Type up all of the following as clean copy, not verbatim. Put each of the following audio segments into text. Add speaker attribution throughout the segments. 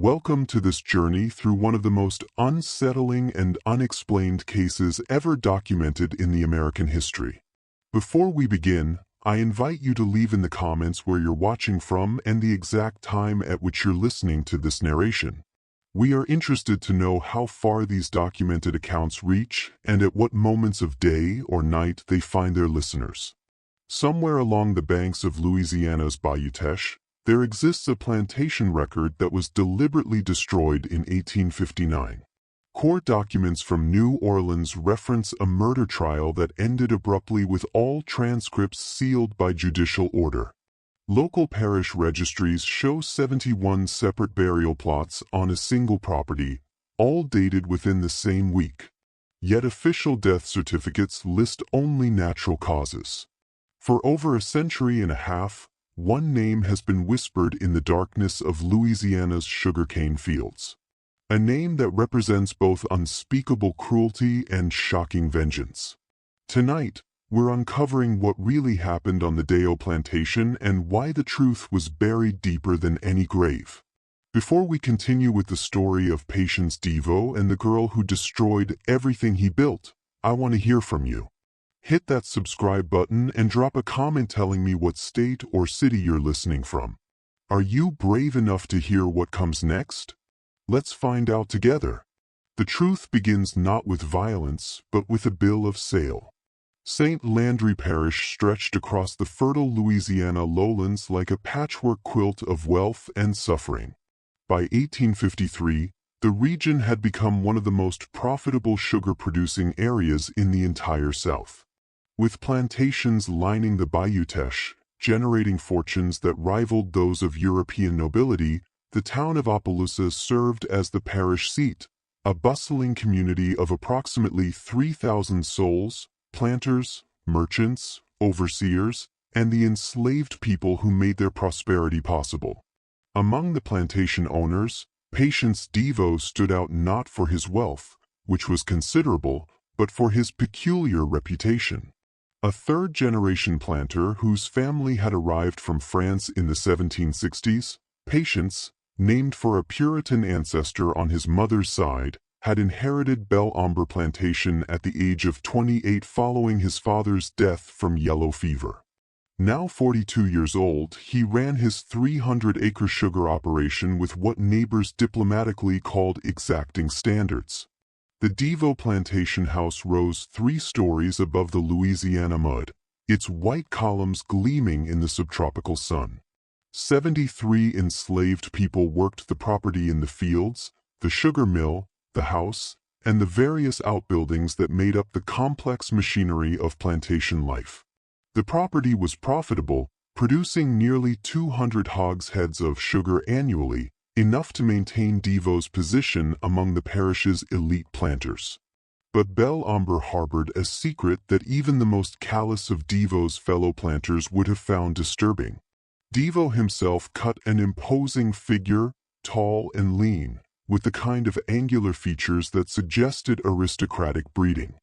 Speaker 1: Welcome to this journey through one of the most unsettling and unexplained cases ever documented in the American history. Before we begin, I invite you to leave in the comments where you're watching from and the exact time at which you're listening to this narration. We are interested to know how far these documented accounts reach and at what moments of day or night they find their listeners. Somewhere along the banks of Louisiana's Bayou Teche, there exists a plantation record that was deliberately destroyed in 1859. Court documents from New Orleans reference a murder trial that ended abruptly with all transcripts sealed by judicial order. Local parish registries show 71 separate burial plots on a single property, all dated within the same week. Yet official death certificates list only natural causes. For over a century and a half, one name has been whispered in the darkness of Louisiana's sugarcane fields. A name that represents both unspeakable cruelty and shocking vengeance. Tonight, we're uncovering what really happened on the Deo plantation and why the truth was buried deeper than any grave. Before we continue with the story of Patience Devo and the girl who destroyed everything he built, I want to hear from you. Hit that subscribe button and drop a comment telling me what state or city you're listening from. Are you brave enough to hear what comes next? Let's find out together. The truth begins not with violence, but with a bill of sale. St. Landry Parish stretched across the fertile Louisiana lowlands like a patchwork quilt of wealth and suffering. By 1853, the region had become one of the most profitable sugar-producing areas in the entire South. With plantations lining the Bayou Teche, generating fortunes that rivaled those of European nobility, the town of Opelousas served as the parish seat, a bustling community of approximately 3,000 souls, planters, merchants, overseers, and the enslaved people who made their prosperity possible. Among the plantation owners, Patience Devo stood out not for his wealth, which was considerable, but for his peculiar reputation. A third-generation planter whose family had arrived from France in the 1760s, Patience, named for a Puritan ancestor on his mother's side, had inherited Belle Ombre Plantation at the age of 28 following his father's death from yellow fever. Now 42 years old, he ran his 300-acre sugar operation with what neighbors diplomatically called exacting standards. The Devo plantation house rose 3 stories above the Louisiana mud, its white columns gleaming in the subtropical sun. 73 enslaved people worked the property in the fields, the sugar mill, the house, and the various outbuildings that made up the complex machinery of plantation life. The property was profitable, producing nearly 200 hogsheads of sugar annually, enough to maintain Devo's position among the parish's elite planters. But Belle Ombre harbored a secret that even the most callous of Devo's fellow planters would have found disturbing. Devo himself cut an imposing figure, tall and lean, with the kind of angular features that suggested aristocratic breeding.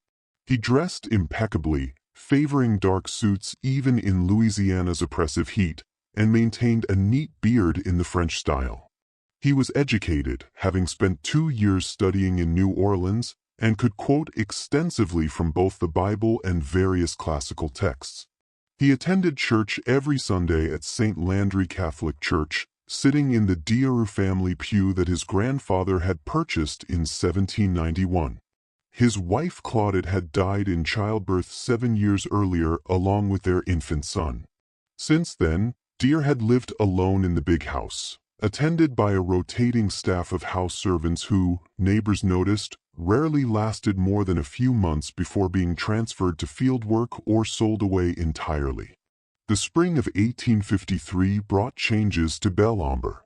Speaker 1: He dressed impeccably, favoring dark suits even in Louisiana's oppressive heat, and maintained a neat beard in the French style. He was educated, having spent 2 years studying in New Orleans, and could quote extensively from both the Bible and various classical texts. He attended church every Sunday at St. Landry Catholic Church, sitting in the Dearou family pew that his grandfather had purchased in 1791. His wife Claudette had died in childbirth 7 years earlier along with their infant son. Since then, Dear had lived alone in the big house, attended by a rotating staff of house servants who, neighbors noticed, rarely lasted more than a few months before being transferred to field work or sold away entirely. The spring of 1853 brought changes to Belle Ombre.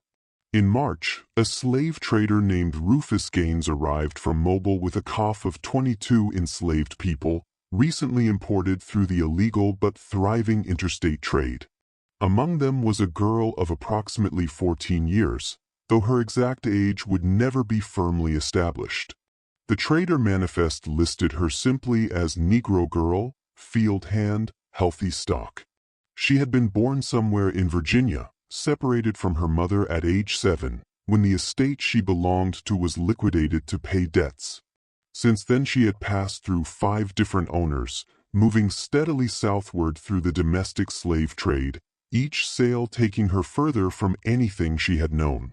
Speaker 1: In March, a slave trader named Rufus Gaines arrived from Mobile with a coff of 22 enslaved people, recently imported through the illegal but thriving interstate trade. Among them was a girl of approximately 14 years, though her exact age would never be firmly established. The trader manifest listed her simply as Negro girl, field hand, healthy stock. She had been born somewhere in Virginia, separated from her mother at age 7, when the estate she belonged to was liquidated to pay debts. Since then she had passed through 5 different owners, moving steadily southward through the domestic slave trade, each sale taking her further from anything she had known.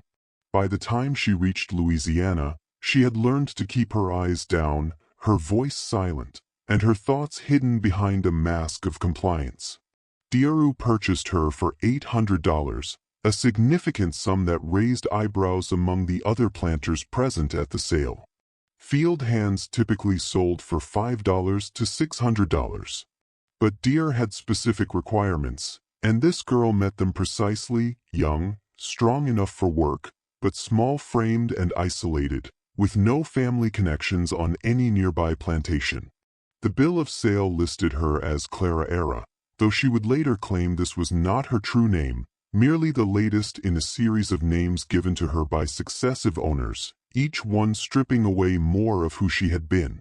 Speaker 1: By the time she reached Louisiana, she had learned to keep her eyes down, her voice silent, and her thoughts hidden behind a mask of compliance. Diarra purchased her for $800, a significant sum that raised eyebrows among the other planters present at the sale. Field hands typically sold for $5 to $600. But Diarra had specific requirements, and this girl met them precisely: young, strong enough for work, but small-framed and isolated, with no family connections on any nearby plantation. The bill of sale listed her as Clara, though she would later claim this was not her true name, merely the latest in a series of names given to her by successive owners, each one stripping away more of who she had been.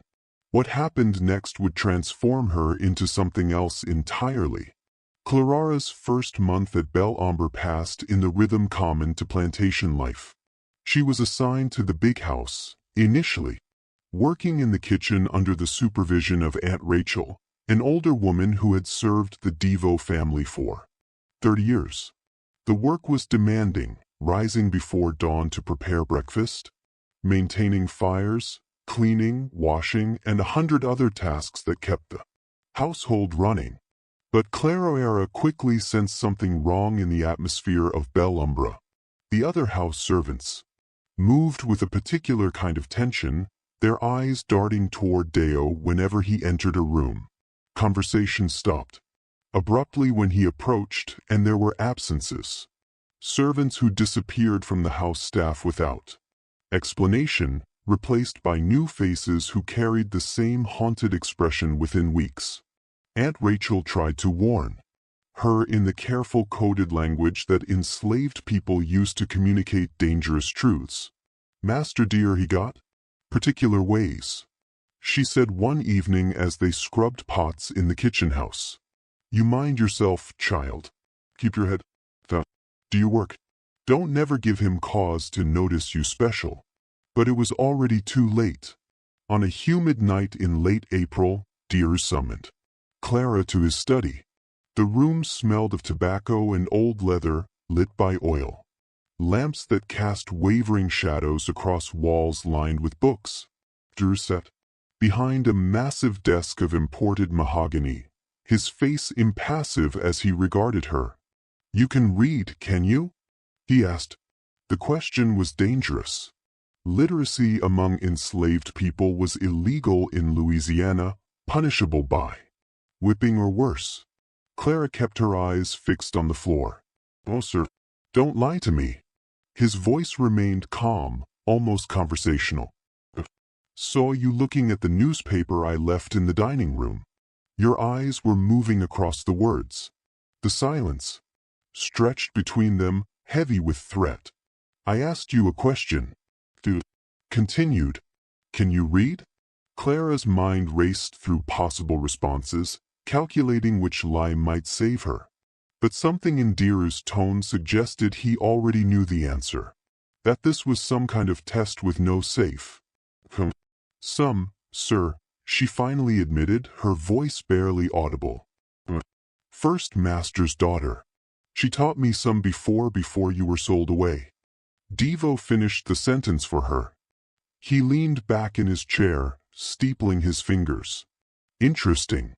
Speaker 1: What happened next would transform her into something else entirely. Clara's first month at Bel Ombre passed in the rhythm common to plantation life. She was assigned to the big house, initially, working in the kitchen under the supervision of Aunt Rachel, an older woman who had served the Devo family for 30 years. The work was demanding, rising before dawn to prepare breakfast, maintaining fires, cleaning, washing, and 100 other tasks that kept the household running. But Clara quickly sensed something wrong in the atmosphere of Bel Ombre. The other house servants moved with a particular kind of tension, their eyes darting toward Deo whenever he entered a room. Conversation stopped abruptly when he approached, and there were absences. Servants who disappeared from the house staff without explanation, replaced by new faces who carried the same haunted expression within weeks. Aunt Rachel tried to warn her in the careful coded language that enslaved people used to communicate dangerous truths. Master dear, he got particular ways, she said one evening as they scrubbed pots in the kitchen house. You mind yourself, child. Keep your head down. Do you work? Don't never give him cause to notice you special. But it was already too late. On a humid night in late April, Dear summoned Clara to his study. The room smelled of tobacco and old leather, lit by oil lamps that cast wavering shadows across walls lined with books. Drew sat behind a massive desk of imported mahogany, his face impassive as he regarded her. You can read, can you? He asked. The question was dangerous. Literacy among enslaved people was illegal in Louisiana, punishable by whipping or worse. Clara kept her eyes fixed on the floor. Oh, sir, don't lie to me. His voice remained calm, almost conversational. Saw you looking at the newspaper I left in the dining room. Your eyes were moving across the words. The silence stretched between them, heavy with threat. I asked you a question. Dude continued. Can you read? Clara's mind raced through possible responses, calculating which lie might save her. But something in Dear's tone suggested he already knew the answer. That this was some kind of test with no safe. Some, sir, she finally admitted, her voice barely audible. First master's daughter. She taught me some before you were sold away. Devo finished the sentence for her. He leaned back in his chair, steepling his fingers. Interesting.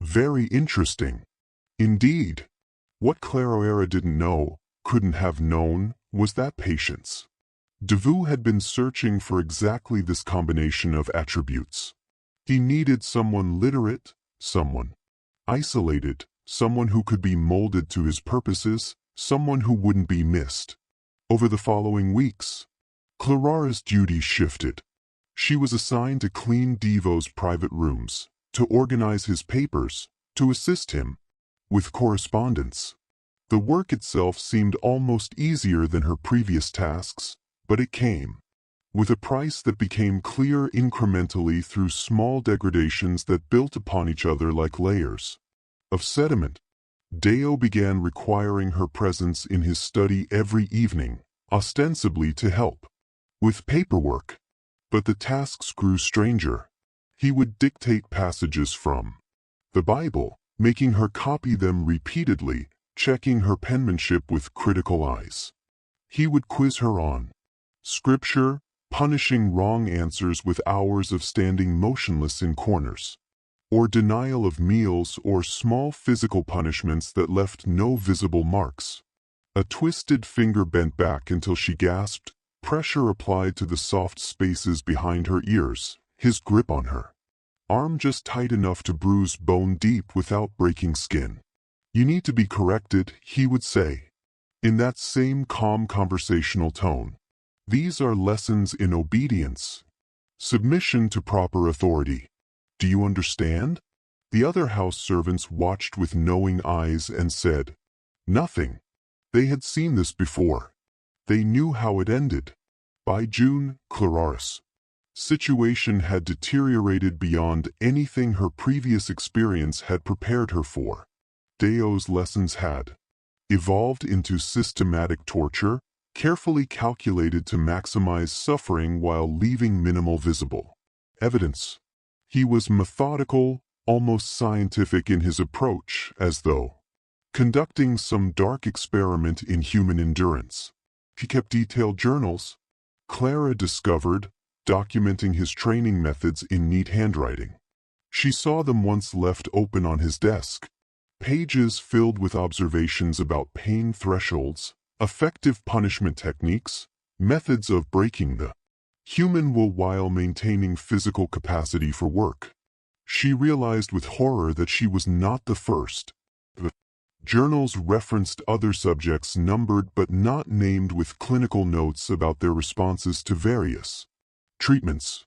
Speaker 1: Very interesting. Indeed. What Clara didn't know, couldn't have known, was that patience. Devo had been searching for exactly this combination of attributes. He needed someone literate, someone isolated, someone who could be molded to his purposes, someone who wouldn't be missed. Over the following weeks, Clara's duties shifted. She was assigned to clean Devo's private rooms, to organize his papers, to assist him with correspondence. The work itself seemed almost easier than her previous tasks, but it came with a price that became clear incrementally through small degradations that built upon each other like layers of sediment. Deo began requiring her presence in his study every evening, ostensibly to help with paperwork. But the tasks grew stranger. He would dictate passages from the Bible, making her copy them repeatedly, checking her penmanship with critical eyes. He would quiz her on Scripture, punishing wrong answers with hours of standing motionless in corners, or denial of meals or small physical punishments that left no visible marks. A twisted finger bent back until she gasped, pressure applied to the soft spaces behind her ears, his grip on her arm just tight enough to bruise bone deep without breaking skin. "You need to be corrected," he would say, in that same calm conversational tone. "These are lessons in obedience, submission to proper authority. Do you understand?" The other house servants watched with knowing eyes and said nothing. They had seen this before. They knew how it ended. By June, Clara's situation had deteriorated beyond anything her previous experience had prepared her for. Deo's lessons had evolved into systematic torture, carefully calculated to maximize suffering while leaving minimal visible evidence. He was methodical, almost scientific in his approach, as though conducting some dark experiment in human endurance. He kept detailed journals, Clara discovered, documenting his training methods in neat handwriting. She saw them once left open on his desk, pages filled with observations about pain thresholds, effective punishment techniques, methods of breaking the human will while maintaining physical capacity for work. She realized with horror that she was not the first. The journals referenced other subjects numbered but not named with clinical notes about their responses to various treatments.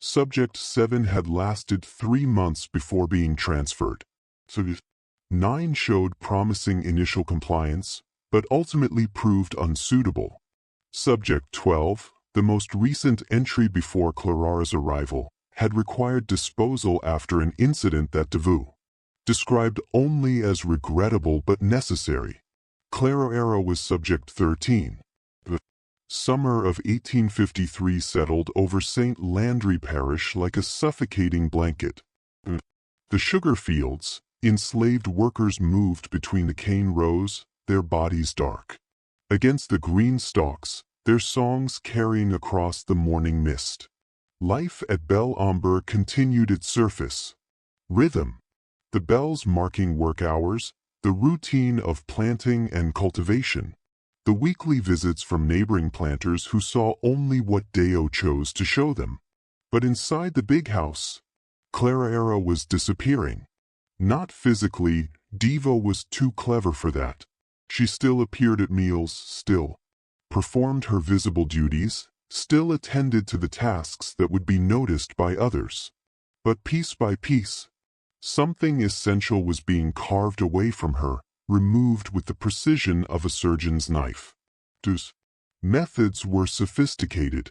Speaker 1: Subject 7 had lasted 3 months before being transferred. 9 showed promising initial compliance, but ultimately proved unsuitable. Subject 12, the most recent entry before Clara's arrival, had required disposal after an incident that Deveau described only as regrettable but necessary. Clara was subject 13. The summer of 1853 settled over St. Landry Parish like a suffocating blanket. The sugar fields, enslaved workers moved between the cane rows, their bodies dark against the green stalks, their songs carrying across the morning mist. Life at Belle Ombre continued its surface rhythm, the bells marking work hours, the routine of planting and cultivation, the weekly visits from neighboring planters who saw only what Deo chose to show them. But inside the big house, Clara was disappearing. Not physically, Devo was too clever for that. She still appeared at meals, still performed her visible duties, still attended to the tasks that would be noticed by others. But piece by piece, something essential was being carved away from her, removed with the precision of a surgeon's knife. His methods were sophisticated.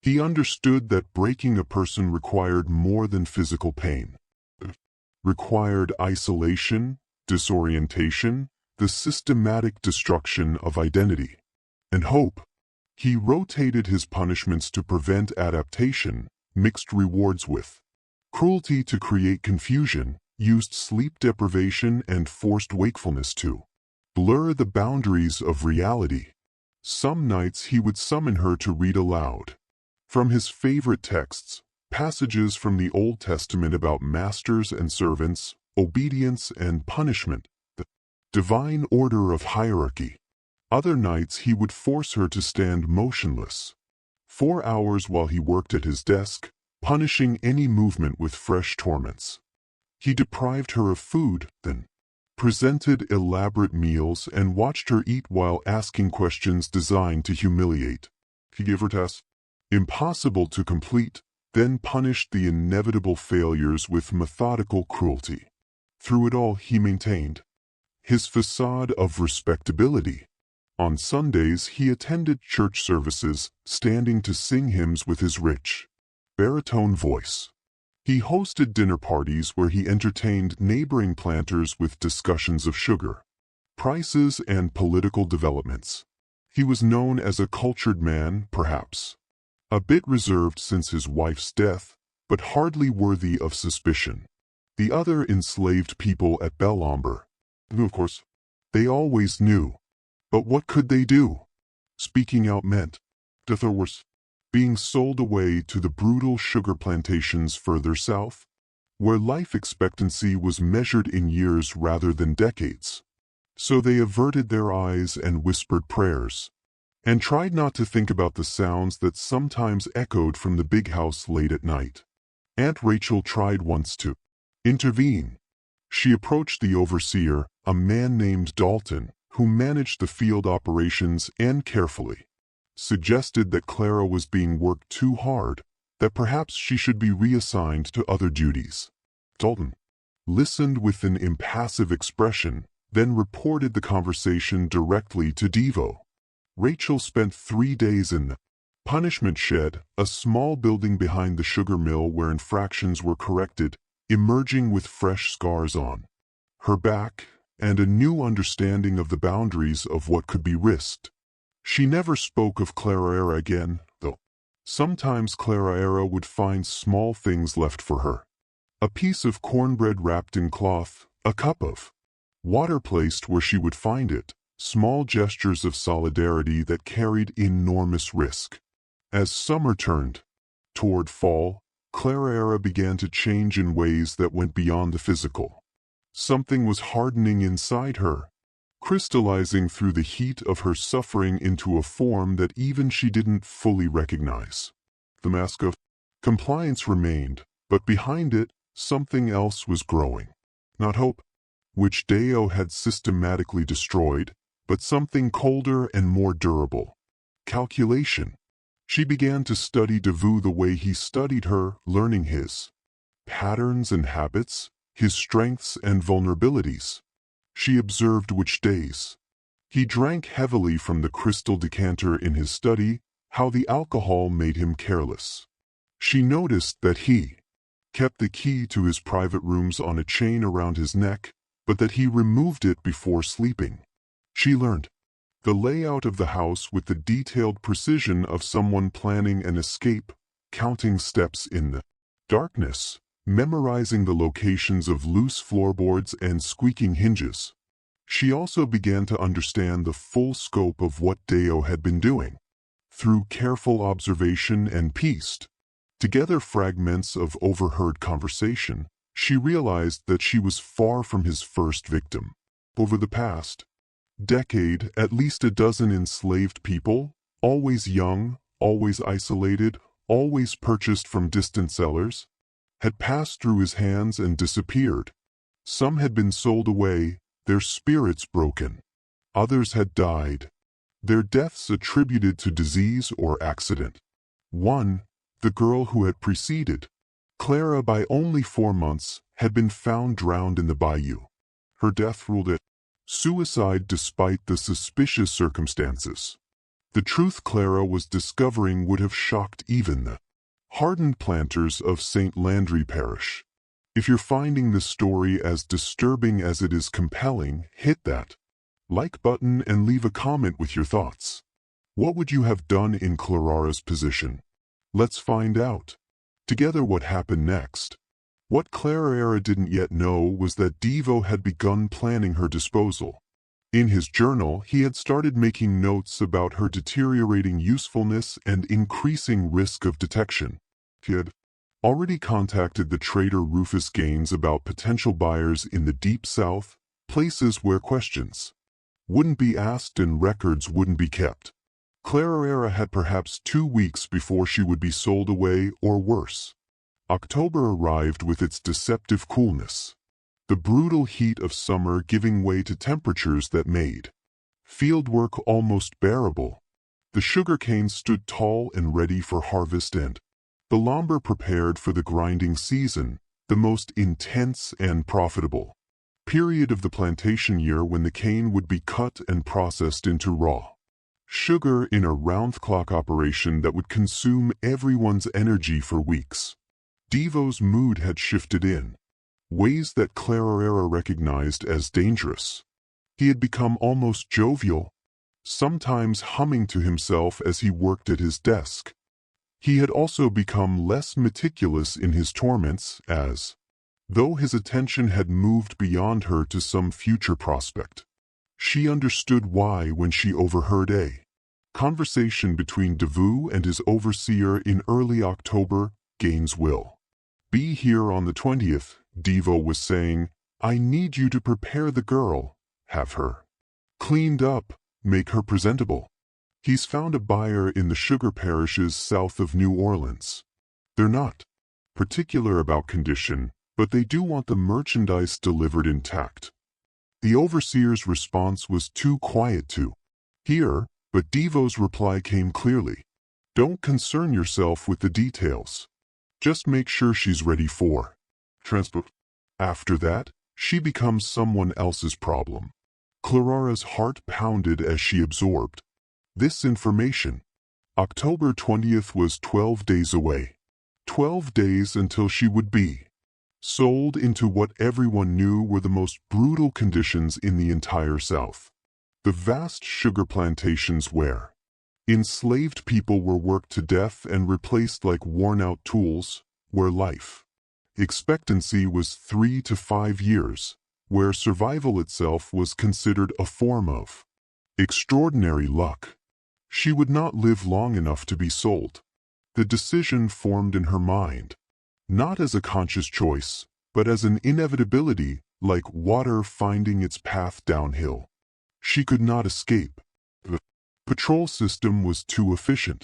Speaker 1: He understood that breaking a person required more than physical pain. It required isolation, disorientation, the systematic destruction of identity, and hope. He rotated his punishments to prevent adaptation, mixed rewards with cruelty to create confusion, used sleep deprivation and forced wakefulness to blur the boundaries of reality. Some nights he would summon her to read aloud from his favorite texts, passages from the Old Testament about masters and servants, obedience and punishment, the divine order of hierarchy. Other nights he would force her to stand motionless 4 hours while he worked at his desk, punishing any movement with fresh torments. He deprived her of food, then presented elaborate meals and watched her eat while asking questions designed to humiliate. He gave her tasks impossible to complete, then punished the inevitable failures with methodical cruelty. Through it all he maintained his facade of respectability. On Sundays he attended church services, standing to sing hymns with his rich baritone voice. He hosted dinner parties where he entertained neighboring planters with discussions of sugar prices and political developments. He was known as a cultured man, perhaps. A bit reserved since his wife's death, but hardly worthy of suspicion. The other enslaved people at Belomber knew, of course. They always knew. But what could they do? Speaking out meant death or worse, being sold away to the brutal sugar plantations further south, where life expectancy was measured in years rather than decades. So they averted their eyes and whispered prayers, and tried not to think about the sounds that sometimes echoed from the big house late at night. Aunt Rachel tried once to intervene. She approached the overseer, a man named Dalton, who managed the field operations, and carefully suggested that Clara was being worked too hard, that perhaps she should be reassigned to other duties. Dalton listened with an impassive expression, then reported the conversation directly to Devo. Rachel spent 3 days in the punishment shed, a small building behind the sugar mill where infractions were corrected, emerging with fresh scars on her back and a new understanding of the boundaries of what could be risked. She never spoke of Clara again, though. Sometimes Clara would find small things left for her. A piece of cornbread wrapped in cloth, a cup of water placed where she would find it, small gestures of solidarity that carried enormous risk. As summer turned toward fall, Clara began to change in ways that went beyond the physical. Something was hardening inside her, crystallizing through the heat of her suffering into a form that even she didn't fully recognize. The mask of compliance remained, but behind it, something else was growing. Not hope, which Deo had systematically destroyed, but something colder and more durable. Calculation. She began to study Devu the way he studied her, learning his patterns and habits, his strengths and vulnerabilities. She observed which days he drank heavily from the crystal decanter in his study, how the alcohol made him careless. She noticed that he kept the key to his private rooms on a chain around his neck, but that he removed it before sleeping. She learned the layout of the house with the detailed precision of someone planning an escape, counting steps in the darkness, memorizing the locations of loose floorboards and squeaking hinges. She also began to understand the full scope of what Deo had been doing. Through careful observation and pieced together fragments of overheard conversation, she realized that she was far from his first victim. Over the past decade, at least a dozen enslaved people, always young, always isolated, always purchased from distant sellers, had passed through his hands and disappeared. Some had been sold away, their spirits broken. Others had died, their deaths attributed to disease or accident. One, the girl who had preceded Clara by only 4 months, had been found drowned in the bayou. Her death ruled it suicide despite the suspicious circumstances. The truth Clara was discovering would have shocked even the hardened planters of St. Landry Parish. If you're finding this story as disturbing as it is compelling, hit that like button and leave a comment with your thoughts. What would you have done in Clara's position? Let's find out together what happened next. What Clara didn't yet know was that Devo had begun planning her disposal. In his journal, he had started making notes about her deteriorating usefulness and increasing risk of detection. He had already contacted the trader Rufus Gaines about potential buyers in the Deep South, places where questions wouldn't be asked and records wouldn't be kept. Clara had perhaps 2 weeks before she would be sold away, or worse. October arrived with its deceptive coolness, the brutal heat of summer giving way to temperatures that made fieldwork almost bearable. The sugarcane stood tall and ready for harvest, and the lumber prepared for the grinding season, the most intense and profitable period of the plantation year, when the cane would be cut and processed into raw sugar in a round-the-clock operation that would consume everyone's energy for weeks. Devo's mood had shifted in ways that Clara recognized as dangerous. He had become almost jovial, sometimes humming to himself as he worked at his desk. He had also become less meticulous in his torments as, though his attention had moved beyond her to some future prospect. She understood why when she overheard a conversation between Devoux and his overseer in early October. Gainesville. Be here on the 20th, Devoux was saying. I need you to prepare the girl, have her cleaned up, make her presentable. He's found a buyer in the sugar parishes south of New Orleans. They're not particular about condition, but they do want the merchandise delivered intact. The overseer's response was too quiet to hear, but Devoux's reply came clearly. Don't concern yourself with the details. Just make sure she's ready for transport. After that, she becomes someone else's problem. Clarara's heart pounded as she absorbed this information. October 20th was 12 days away. 12 days until she would be sold into what everyone knew were the most brutal conditions in the entire South. The vast sugar plantations where enslaved people were worked to death and replaced like worn-out tools, where life expectancy was 3 to 5 years, where survival itself was considered a form of extraordinary luck. She would not live long enough to be sold. The decision formed in her mind, not as a conscious choice, but as an inevitability, like water finding its path downhill. She could not escape. The patrol system was too efficient.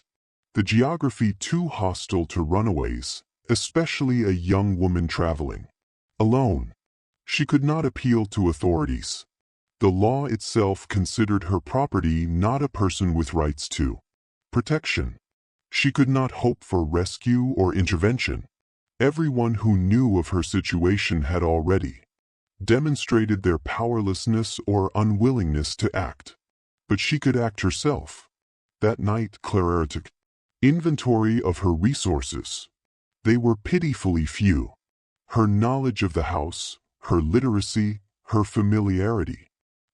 Speaker 1: The geography too hostile to runaways, especially a young woman traveling alone. She could not appeal to authorities. The law itself considered her property, not a person with rights to protection. She could not hope for rescue or intervention. Everyone who knew of her situation had already demonstrated their powerlessness or unwillingness to act. But she could act herself. That night Clarara took inventory of her resources. They were pitifully few. Her knowledge of the house, her literacy, her familiarity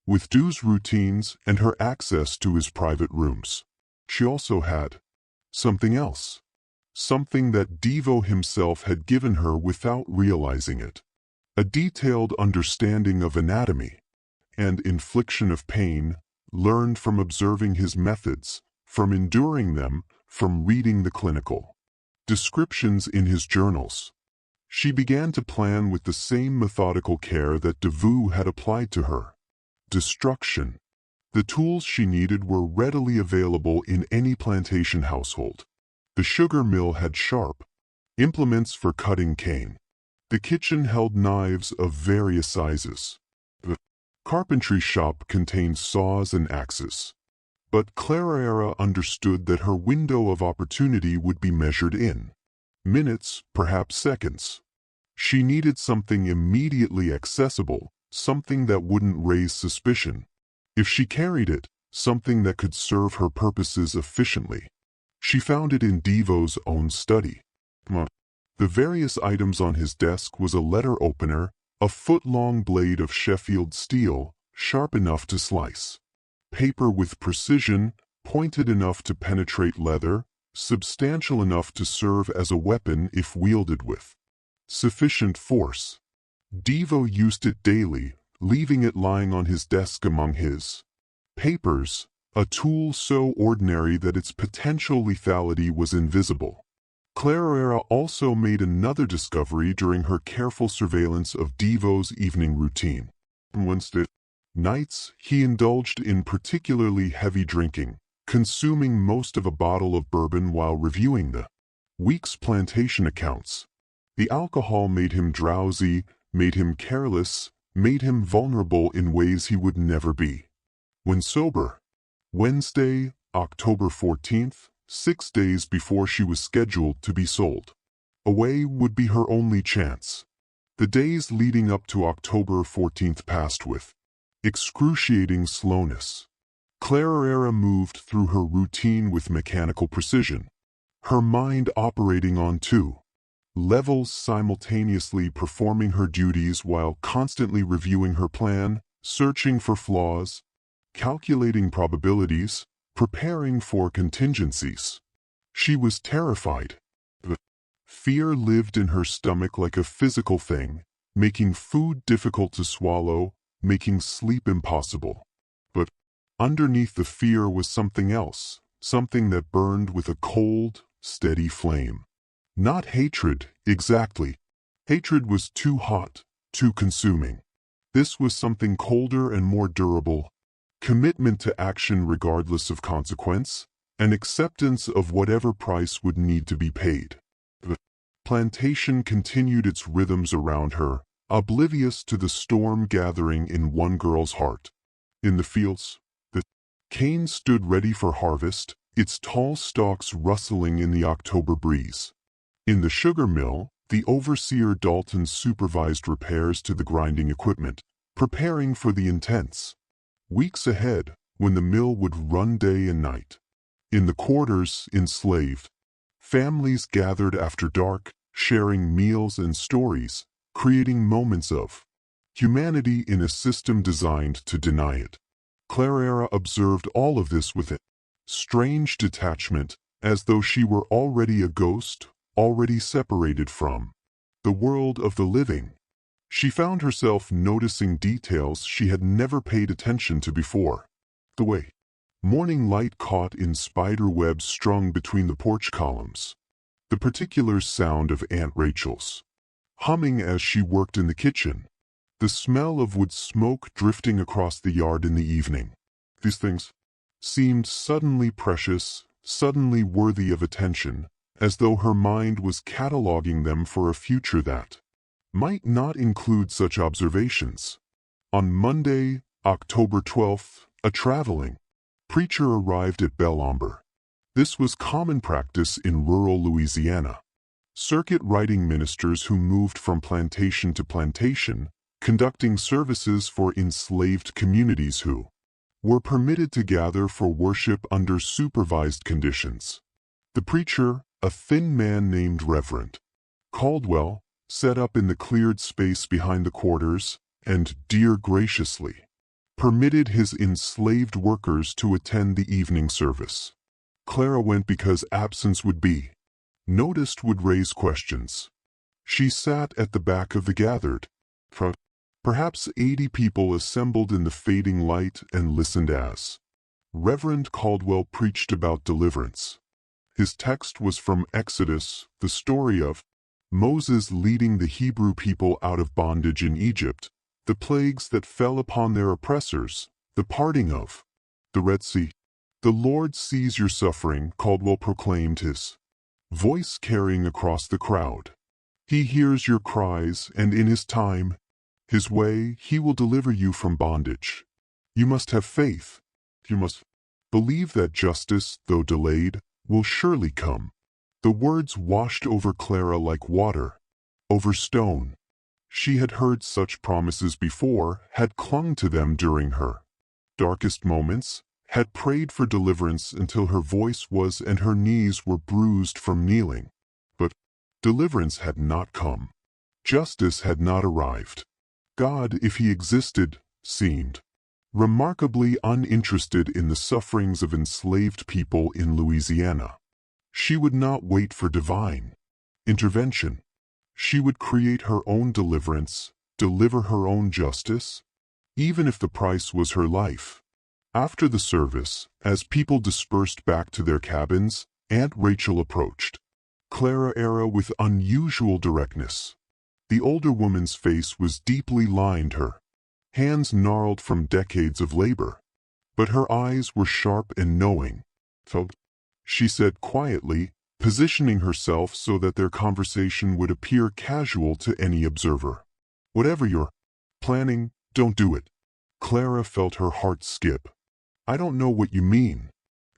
Speaker 1: with Dew's routines, and her access to his private rooms. She also had something else. Something that Devoux himself had given her without realizing it. A detailed understanding of anatomy and infliction of pain, learned from observing his methods, from enduring them, from reading the clinical descriptions in his journals. She began to plan with the same methodical care that Devoux had applied to her. Destruction. The tools she needed were readily available in any plantation household. The sugar mill had sharp implements for cutting cane. The kitchen held knives of various sizes. The carpentry shop contained saws and axes. But Clarara understood that her window of opportunity would be measured in minutes, perhaps seconds. She needed something immediately accessible, something that wouldn't raise suspicion. If she carried it, something that could serve her purposes efficiently. She found it in Devoux's own study. The various items on his desk was a letter opener, a foot-long blade of Sheffield steel, sharp enough to slice paper with precision, pointed enough to penetrate leather, substantial enough to serve as a weapon if wielded with sufficient force. Devoux used it daily, leaving it lying on his desk among his papers, a tool so ordinary that its potential lethality was invisible. Clarara also made another discovery during her careful surveillance of Devoux's evening routine. Wednesday nights, he indulged in particularly heavy drinking, consuming most of a bottle of bourbon while reviewing the week's plantation accounts. The alcohol made him drowsy, made him careless, made him vulnerable in ways he would never be when sober. Wednesday, October 14th, 6 days before she was scheduled to be sold away, would be her only chance. The days leading up to October 14th passed with excruciating slowness. Clarara moved through her routine with mechanical precision, her mind operating on two levels simultaneously, performing her duties while constantly reviewing her plan, searching for flaws. calculating probabilities, preparing for contingencies. She was terrified. The fear lived in her stomach like a physical thing, making food difficult to swallow, making sleep impossible. But underneath the fear was something else, something that burned with a cold, steady flame. Not hatred, exactly. Hatred was too hot, too consuming. This was something colder and more durable. Commitment to action regardless of consequence, an acceptance of whatever price would need to be paid. The plantation continued its rhythms around her, oblivious to the storm gathering in one girl's heart. In the fields, the cane stood ready for harvest, its tall stalks rustling in the October breeze. In the sugar mill, the overseer Dalton supervised repairs to the grinding equipment, preparing for the intense weeks ahead when the mill would run day and night. In the quarters, enslaved, families gathered after dark, sharing meals and stories, creating moments of humanity in a system designed to deny it. Clara observed all of this with a strange detachment, as though she were already a ghost, already separated from the world of the living. She found herself noticing details she had never paid attention to before. The way morning light caught in spider webs strung between the porch columns. The particular sound of Aunt Rachel's humming as she worked in the kitchen. The smell of wood smoke drifting across the yard in the evening. These things seemed suddenly precious, suddenly worthy of attention, as though her mind was cataloging them for a future that might not include such observations. On Monday, October 12th, a traveling preacher arrived at Belombre. This was common practice in rural Louisiana. Circuit-riding ministers who moved from plantation to plantation, conducting services for enslaved communities who were permitted to gather for worship under supervised conditions. The preacher, a thin man named Reverend Caldwell, set up in the cleared space behind the quarters, and, dear graciously, permitted his enslaved workers to attend the evening service. Clara went because absence would be noticed, would raise questions. She sat at the back of the gathered, perhaps 80 people assembled in the fading light, and listened as Reverend Caldwell preached about deliverance. His text was from Exodus, the story of Moses leading the Hebrew people out of bondage in Egypt, the plagues that fell upon their oppressors, the parting of the Red Sea. The Lord sees your suffering, Caldwell proclaimed, his voice carrying across the crowd. He hears your cries, and in his time, his way, he will deliver you from bondage. You must have faith. You must believe that justice, though delayed, will surely come. The words washed over Clara like water over stone. She had heard such promises before, had clung to them during her darkest moments, had prayed for deliverance until her voice was and her knees were bruised from kneeling. But deliverance had not come. Justice had not arrived. God, if he existed, seemed remarkably uninterested in the sufferings of enslaved people in Louisiana. She would not wait for divine intervention. She would create her own deliverance, deliver her own justice, even if the price was her life. After the service, as people dispersed back to their cabins, Aunt Rachel approached Clara with unusual directness. The older woman's face was deeply lined, her hands gnarled from decades of labor, but her eyes were sharp and knowing. She said quietly, positioning herself so that their conversation would appear casual to any observer. Whatever you're planning, don't do it. Clara felt her heart skip. I don't know what you mean.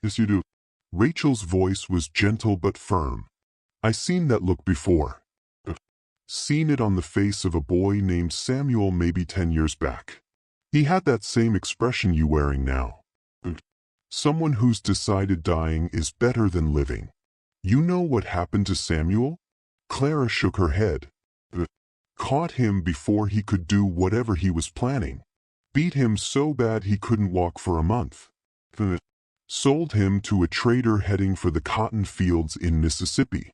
Speaker 1: Yes, you do. Rachel's voice was gentle but firm. I seen that look before. Seen it on the face of a boy named Samuel maybe 10 years back. He had that same expression you wearing now. Someone who's decided dying is better than living. You know what happened to Samuel? Clara shook her head. Caught him before he could do whatever he was planning. beat him so bad he couldn't walk for a month. Sold him to a trader heading for the cotton fields in Mississippi.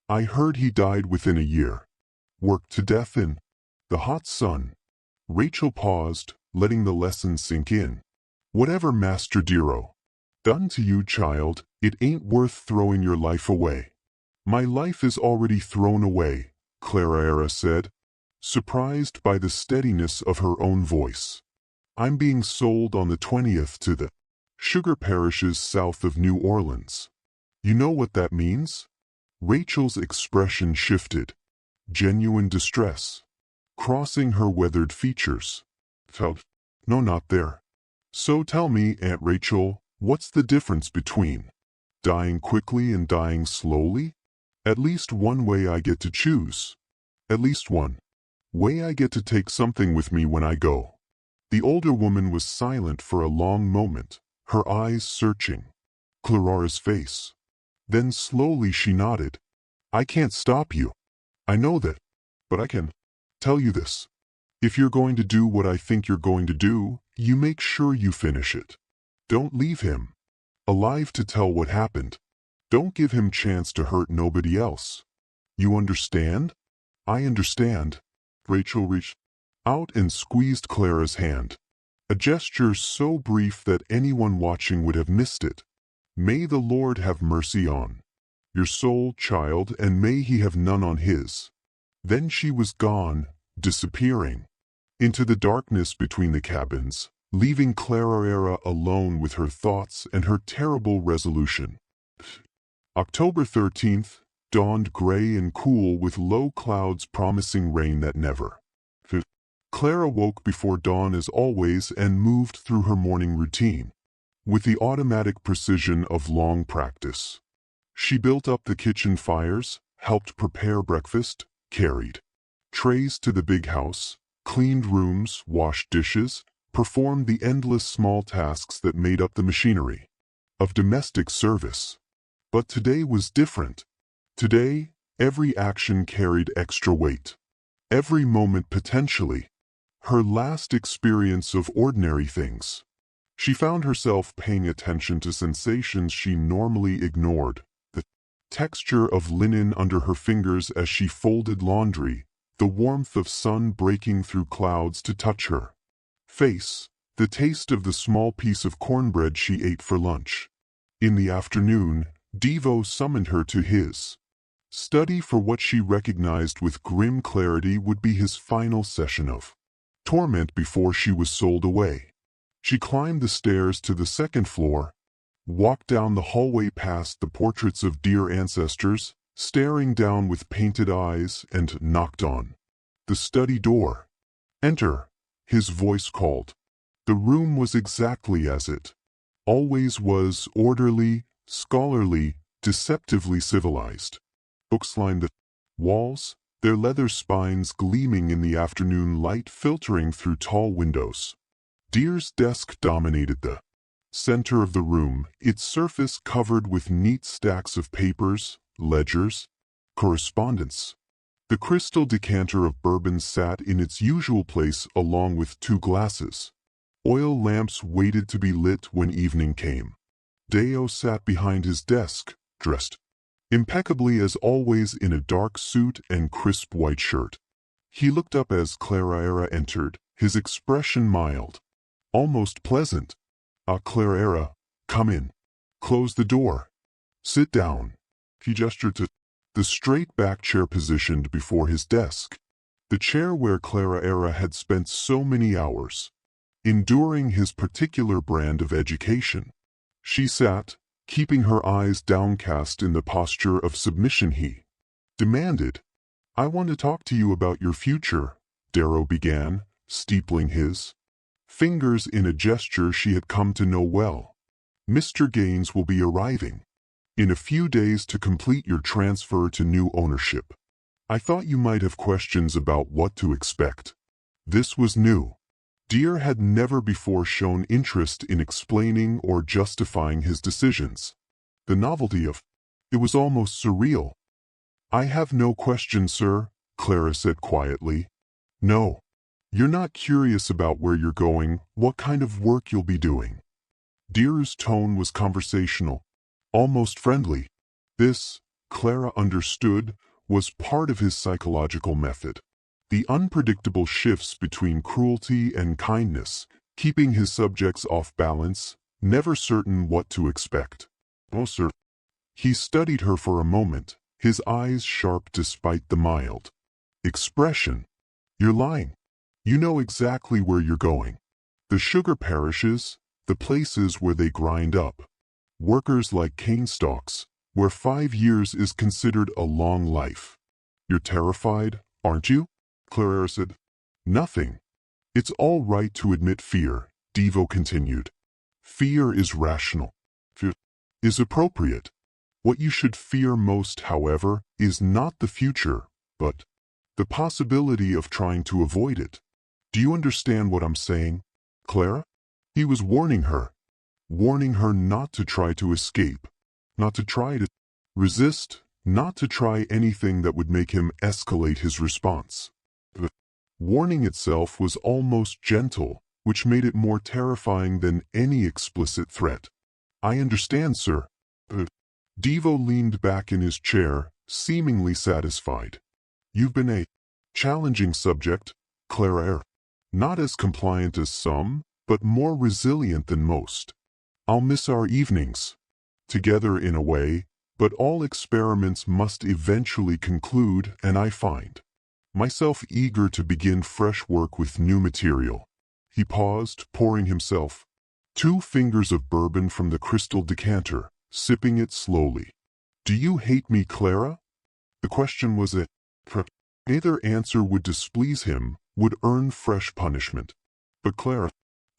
Speaker 1: I heard he died within a year. Worked to death in the hot sun. Rachel paused, letting the lesson sink in. Whatever Master Dero done to you, child, it ain't worth throwing your life away. My life is already thrown away, Clara said, surprised by the steadiness of her own voice. I'm being sold on the 20th to the sugar parishes south of New Orleans. You know what that means? Rachel's expression shifted. Genuine distress crossing her weathered features. No, not there. So tell me, Aunt Rachel, what's the difference between dying quickly and dying slowly? At least one way I get to choose. At least one way I get to take something with me when I go. The older woman was silent for a long moment, her eyes searching Clara's face. Then slowly she nodded. I can't stop you. I know that. But I can tell you this. If you're going to do what I think you're going to do, you make sure you finish it. Don't leave him alive to tell what happened. Don't give him chance to hurt nobody else. You understand? I understand. Rachel reached out and squeezed Clara's hand. A gesture so brief that anyone watching would have missed it. May the Lord have mercy on your soul, child, and may he have none on his. Then she was gone, disappearing into the darkness between the cabins, leaving Clara alone with her thoughts and her terrible resolution. October 13th dawned gray and cool with low clouds promising rain that never. Clara woke before dawn as always and moved through her morning routine with the automatic precision of long practice. She built up the kitchen fires, helped prepare breakfast, carried trays to the big house, cleaned rooms, washed dishes, performed the endless small tasks that made up the machinery of domestic service. But today was different. Today, every action carried extra weight. Every moment potentially her last experience of ordinary things. She found herself paying attention to sensations she normally ignored. The texture of linen under her fingers as she folded laundry, the warmth of sun breaking through clouds to touch her face, the taste of the small piece of cornbread she ate for lunch. In the afternoon, Devo summoned her to his study for what she recognized with grim clarity would be his final session of torment before she was sold away. She climbed the stairs to the second floor, walked down the hallway past the portraits of dear ancestors, staring down with painted eyes, and knocked on the study door. Enter, his voice called. The room was exactly as it always was, orderly, scholarly, deceptively civilized. Books lined the walls, their leather spines gleaming in the afternoon light filtering through tall windows. Deer's desk dominated the center of the room, its surface covered with neat stacks of papers, ledgers, correspondence. The crystal decanter of bourbon sat in its usual place along with 2 glasses. Oil lamps waited to be lit when evening came. Deo sat behind his desk, dressed impeccably as always in a dark suit and crisp white shirt. He looked up as Clara entered, his expression mild, almost pleasant. Clara, come in. Close the door. Sit down. He gestured to the straight back chair positioned before his desk, the chair where Clara had spent so many hours enduring his particular brand of education. She sat, keeping her eyes downcast in the posture of submission. He demanded, I want to talk to you about your future, Darrow began, steepling his fingers in a gesture she had come to know well. Mr. Gaines will be arriving in a few days to complete your transfer to new ownership. I thought you might have questions about what to expect. This was new. Deere had never before shown interest in explaining or justifying his decisions. The novelty of it was almost surreal. I have no question, sir, Clara said quietly. No. You're not curious about where you're going, what kind of work you'll be doing. Deer's tone was conversational, almost friendly. This, Clara understood, was part of his psychological method. The unpredictable shifts between cruelty and kindness, keeping his subjects off balance, never certain what to expect. Oh, sir. He studied her for a moment, his eyes sharp despite the mild expression. You're lying. You know exactly where you're going. The sugar parishes, the places where they grind up workers like cane stalks, where 5 years is considered a long life. You're terrified, aren't you? Clara said. Nothing. It's all right to admit fear, Devo continued. Fear is rational. Fear is appropriate. What you should fear most, however, is not the future, but the possibility of trying to avoid it. Do you understand what I'm saying, Clara? He was warning her not to try to escape, not to try to resist, not to try anything that would make him escalate his response. The warning itself was almost gentle, which made it more terrifying than any explicit threat. I understand, sir. Devo leaned back in his chair, seemingly satisfied. You've been a challenging subject, Clara. Not as compliant as some, but more resilient than most. I'll miss our evenings together in a way, but all experiments must eventually conclude, and I find myself eager to begin fresh work with new material. He paused, pouring himself 2 fingers of bourbon from the crystal decanter, sipping it slowly. Do you hate me, Clara? The question was a either answer would displease him, would earn fresh punishment. But Clara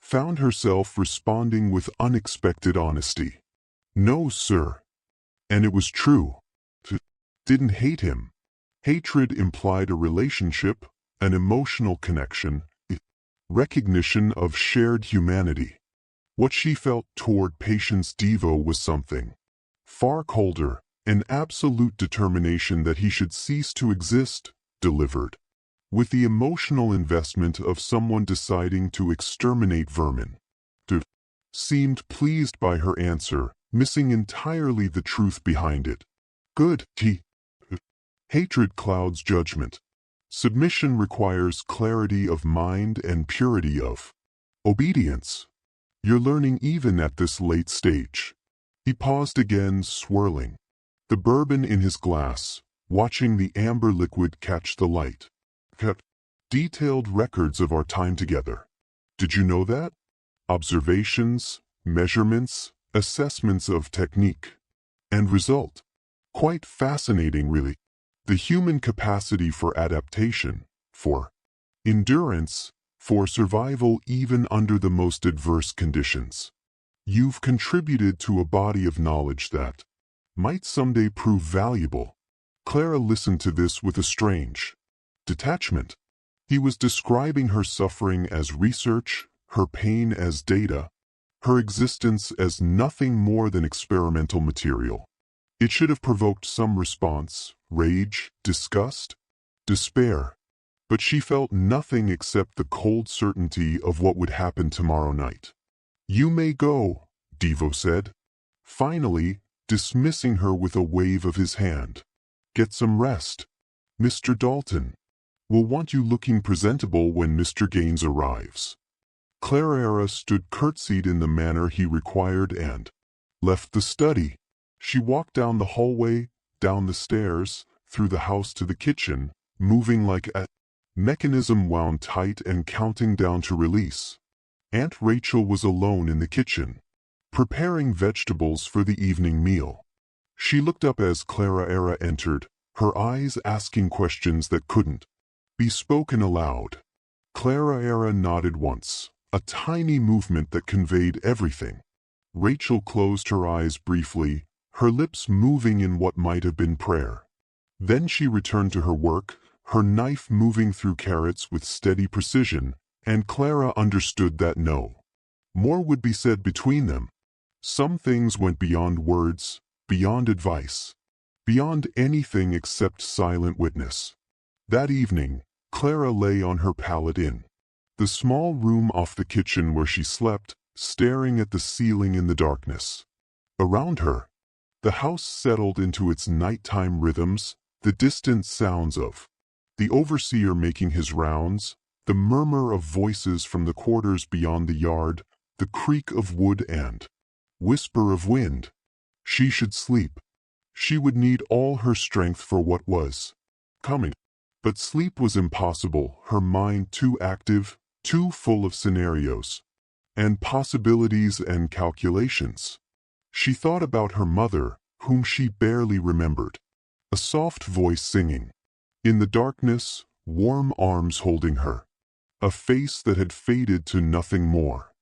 Speaker 1: found herself responding with unexpected honesty. No, sir. And it was true. Didn't hate him. Hatred implied a relationship, an emotional connection, recognition of shared humanity. What she felt toward Patience Devo was something far colder, an absolute determination that he should cease to exist, delivered with the emotional investment of someone deciding to exterminate vermin. Seemed pleased by her answer, missing entirely the truth behind it. Good, hatred clouds judgment. Submission requires clarity of mind and purity of obedience. You're learning even at this late stage. He paused again, swirling the bourbon in his glass, watching the amber liquid catch the light. Kept detailed records of our time together. Did you know that? Observations, measurements, assessments of technique. And result. Quite fascinating, really. The human capacity for adaptation, for endurance, for survival even under the most adverse conditions. You've contributed to a body of knowledge that might someday prove valuable. Clara listened to this with a strange detachment. He was describing her suffering as research, her pain as data, her existence as nothing more than experimental material. It should have provoked some response, rage, disgust, despair. But she felt nothing except the cold certainty of what would happen tomorrow night. You may go, Devo said, finally, dismissing her with a wave of his hand. Get some rest. Mr. Dalton will want you looking presentable when Mr. Gaines arrives. Clara stood curtsied in the manner he required and left the study. She walked down the hallway, down the stairs, through the house to the kitchen, moving like a mechanism wound tight and counting down to release. Aunt Rachel was alone in the kitchen, preparing vegetables for the evening meal. She looked up as Clara entered, her eyes asking questions that couldn't be spoken aloud. Clara nodded once, a tiny movement that conveyed everything. Rachel closed her eyes briefly, her lips moving in what might have been prayer. Then she returned to her work, her knife moving through carrots with steady precision, and Clara understood that no more would be said between them. Some things went beyond words, beyond advice, beyond anything except silent witness. That evening, Clara lay on her pallet in The small room off the kitchen where she slept, staring at the ceiling in the darkness. Around her, the house settled into its nighttime rhythms, the distant sounds of the overseer making his rounds, the murmur of voices from the quarters beyond the yard, the creak of wood and whisper of wind. She should sleep. She would need all her strength for what was coming. But sleep was impossible, her mind too active, too full of scenarios and possibilities and calculations. She thought about her mother, whom she barely remembered. A soft voice singing. In the darkness, warm arms holding her. A face that had faded to nothing more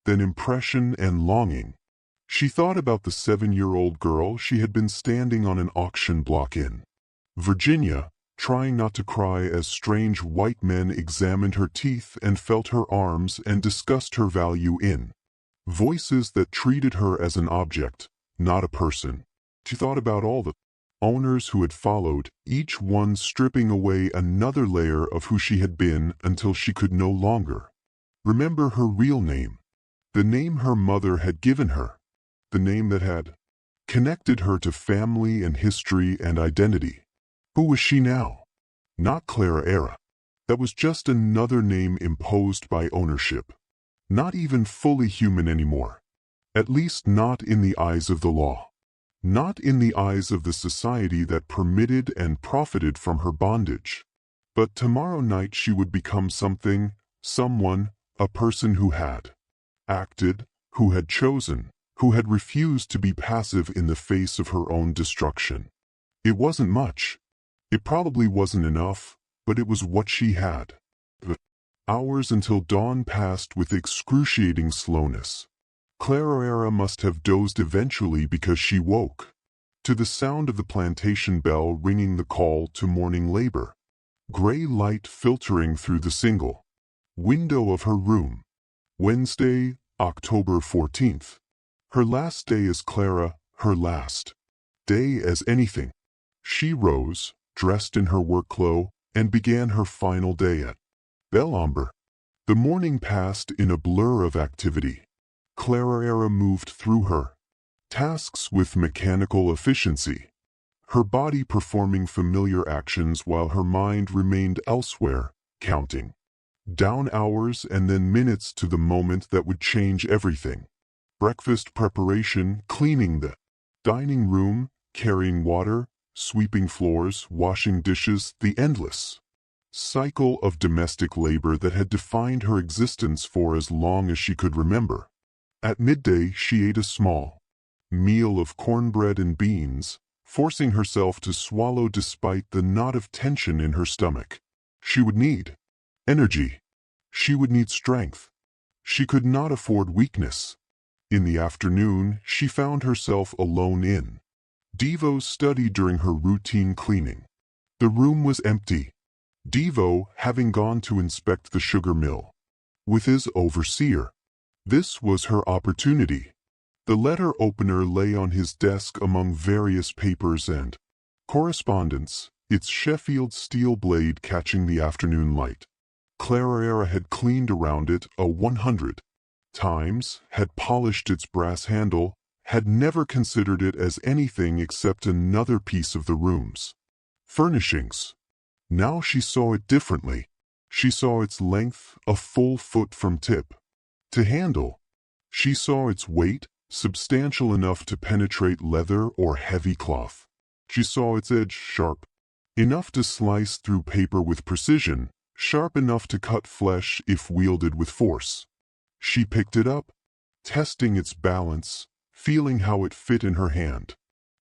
Speaker 1: than impression and longing. She thought about the 7-year-old girl she had been standing on an auction block in Virginia, trying not to cry as strange white men examined her teeth and felt her arms and discussed her value in voices that treated her as an object, not a person. She thought about all the owners who had followed, each one stripping away another layer of who she had been until she could no longer remember her real name, the name her mother had given her, the name that had connected her to family and history and identity. Who was she now? Not Clara Era. That was just another name imposed by ownership. Not even fully human anymore. At least not in the eyes of the law. Not in the eyes of the society that permitted and profited from her bondage. But tomorrow night she would become something, someone, a person who had acted, who had chosen, who had refused to be passive in the face of her own destruction. It wasn't much. It probably wasn't enough, but it was what she had. Hours until dawn passed with excruciating slowness. Clara must have dozed eventually because she woke to the sound of the plantation bell ringing the call to morning labor. Gray light filtering through the single window of her room. Wednesday, October 14th. Her last day as Clara, her last day as anything. She rose, dressed in her work clothes, and began her final day at Belombre. The morning passed in a blur of activity. Clara moved through her tasks with mechanical efficiency, her body performing familiar actions while her mind remained elsewhere, counting down hours and then minutes to the moment that would change everything. Breakfast preparation, cleaning the dining room, carrying water, sweeping floors, washing dishes, the endless cycle of domestic labor that had defined her existence for as long as she could remember. At midday she ate a small meal of cornbread and beans, forcing herself to swallow despite the knot of tension in her stomach. She would need energy. She would need strength. She could not afford weakness. In the afternoon, she found herself alone in Devo's study during her routine cleaning. The room was empty. Devo having gone to inspect the sugar mill with his overseer. This was her opportunity. The letter opener lay on his desk among various papers and correspondence, its Sheffield steel blade catching the afternoon light. Clara had cleaned around it 100 times, had polished its brass handle, had never considered it as anything except another piece of the room's furnishings. Now she saw it differently. She saw its length, a full foot from tip to handle. She saw its weight, substantial enough to penetrate leather or heavy cloth. She saw its edge sharp enough to slice through paper with precision, sharp enough to cut flesh if wielded with force. She picked it up, testing its balance, feeling how it fit in her hand.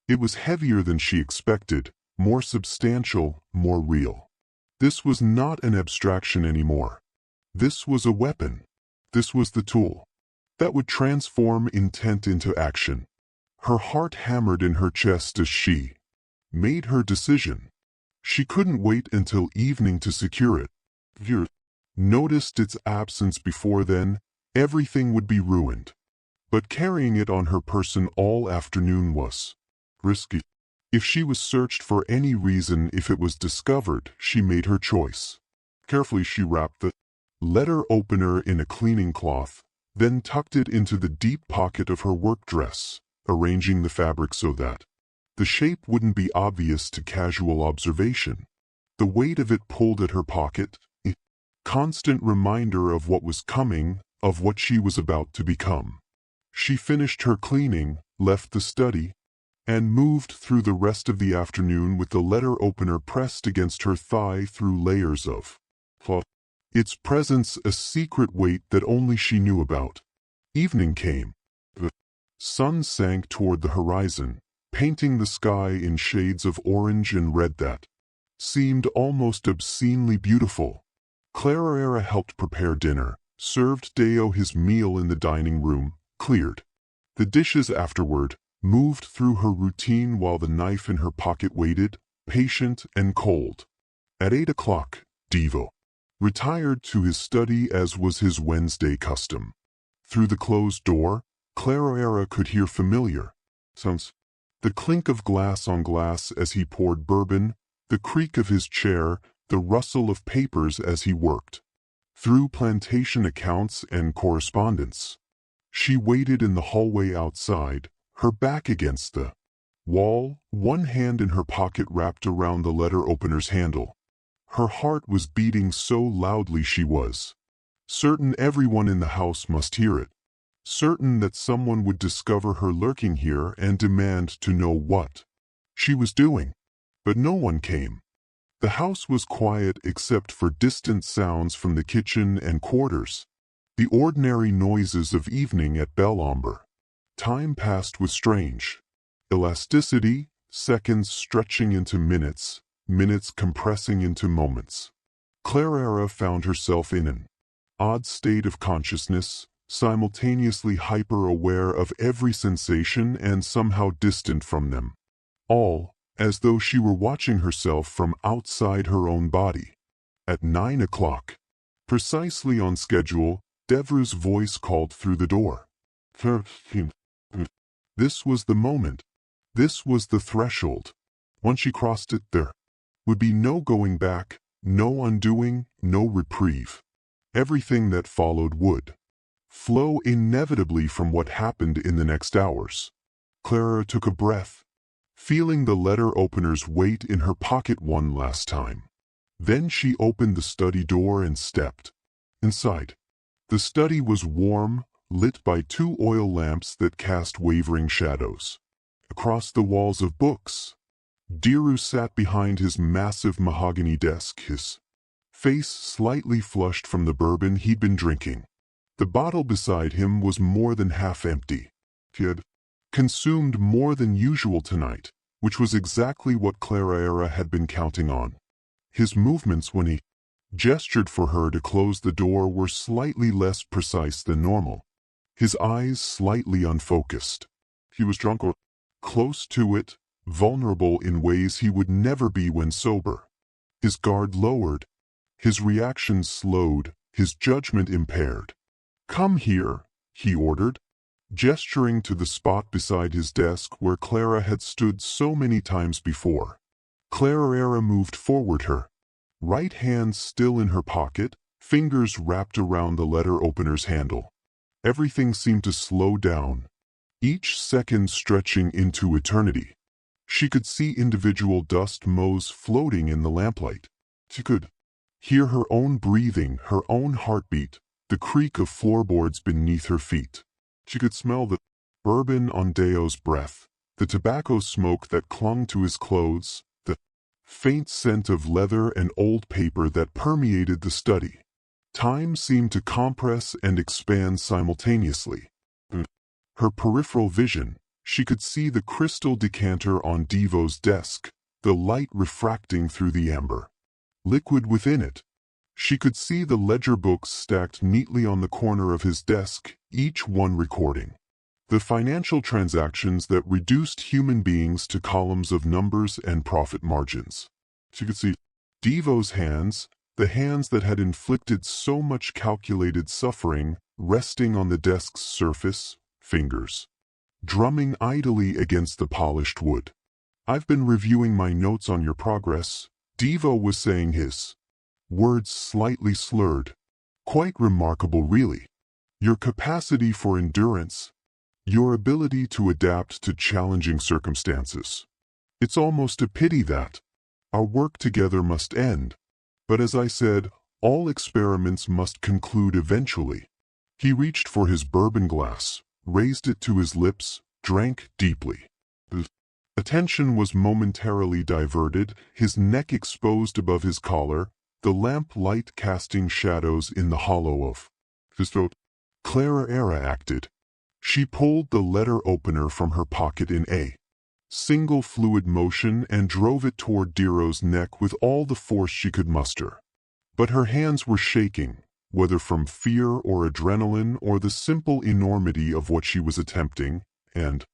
Speaker 1: It was heavier than she expected, more substantial, more real. This was not an abstraction anymore. This was a weapon. This was the tool that would transform intent into action. Her heart hammered in her chest as she made her decision. She couldn't wait until evening to secure it. If you noticed its absence before then, everything would be ruined. But carrying it on her person all afternoon was risky. If she was searched for any reason, if it was discovered, she made her choice. Carefully she wrapped the letter opener in a cleaning cloth, then tucked it into the deep pocket of her work dress, arranging the fabric so that the shape wouldn't be obvious to casual observation. The weight of it pulled at her pocket, a constant reminder of what was coming, of what she was about to become. She finished her cleaning, left the study, and moved through the rest of the afternoon with the letter opener pressed against her thigh through layers of cloth, its presence a secret weight that only she knew about. Evening came. The sun sank toward the horizon, painting the sky in shades of orange and red that seemed almost obscenely beautiful. Clara helped prepare dinner, served Deo his meal in the dining room, cleared the dishes afterward, moved through her routine while the knife in her pocket waited, patient and cold. At 8 o'clock, Devo retired to his study as was his Wednesday custom. Through the closed door, Clara could hear familiar sounds. The clink of glass on glass as he poured bourbon, the creak of his chair, the rustle of papers as he worked through plantation accounts and correspondence. She waited in the hallway outside, her back against the wall, one hand in her pocket wrapped around the letter opener's handle. Her heart was beating so loudly she was certain everyone in the house must hear it, certain that someone would discover her lurking here and demand to know what she was doing. But no one came. The house was quiet except for distant sounds from the kitchen and quarters, the ordinary noises of evening at Belombre. Time passed with strange elasticity, seconds stretching into minutes, minutes compressing into moments. Clara found herself in an odd state of consciousness, simultaneously hyper-aware of every sensation and somehow distant from them. All, as though she were watching herself from outside her own body. At 9 o'clock, precisely on schedule, Devru's voice called through the door. This was the moment. This was the threshold. Once she crossed it, there would be no going back, no undoing, no reprieve. Everything that followed would flow inevitably from what happened in the next hours. Clara took a breath, feeling the letter opener's weight in her pocket one last time. Then she opened the study door and stepped inside. The study was warm, lit by 2 oil lamps that cast wavering shadows. Across the walls of books, Deru sat behind his massive mahogany desk, his face slightly flushed from the bourbon he'd been drinking. The bottle beside him was more than half empty. He had consumed more than usual tonight, which was exactly what Clara had been counting on. His movements when he gestured for her to close the door were slightly less precise than normal. His eyes slightly unfocused. He was drunk or close to it, vulnerable in ways he would never be when sober. His guard lowered, his reactions slowed, his judgment impaired. "Come here," he ordered, gesturing to the spot beside his desk where Clara had stood so many times before. Clara moved forward, her right hand still in her pocket, fingers wrapped around the letter opener's handle. Everything seemed to slow down, each second stretching into eternity. She could see individual dust motes floating in the lamplight. She could hear her own breathing, her own heartbeat, the creak of floorboards beneath her feet. She could smell the bourbon on Deo's breath, the tobacco smoke that clung to his clothes, the faint scent of leather and old paper that permeated the study. Time seemed to compress and expand simultaneously. Her peripheral vision, she could see the crystal decanter on Devo's desk, the light refracting through the amber liquid within it. She could see the ledger books stacked neatly on the corner of his desk, each one recording the financial transactions that reduced human beings to columns of numbers and profit margins. She could see Devo's hands, the hands that had inflicted so much calculated suffering, resting on the desk's surface, fingers drumming idly against the polished wood. "I've been reviewing my notes on your progress," Devo was saying, his words slightly slurred. Quite remarkable, really. Your capacity for endurance, your ability to adapt to challenging circumstances. It's almost a pity that our work together must end. But as I said, all experiments must conclude eventually. He reached for his bourbon glass, raised it to his lips, drank deeply. Attention was momentarily diverted, his neck exposed above his collar, the lamp light casting shadows in the hollow of his throat. Clara acted. She pulled the letter opener from her pocket in a single fluid motion and drove it toward Dero's neck with all the force she could muster. But her hands were shaking, whether from fear or adrenaline or the simple enormity of what she was attempting, and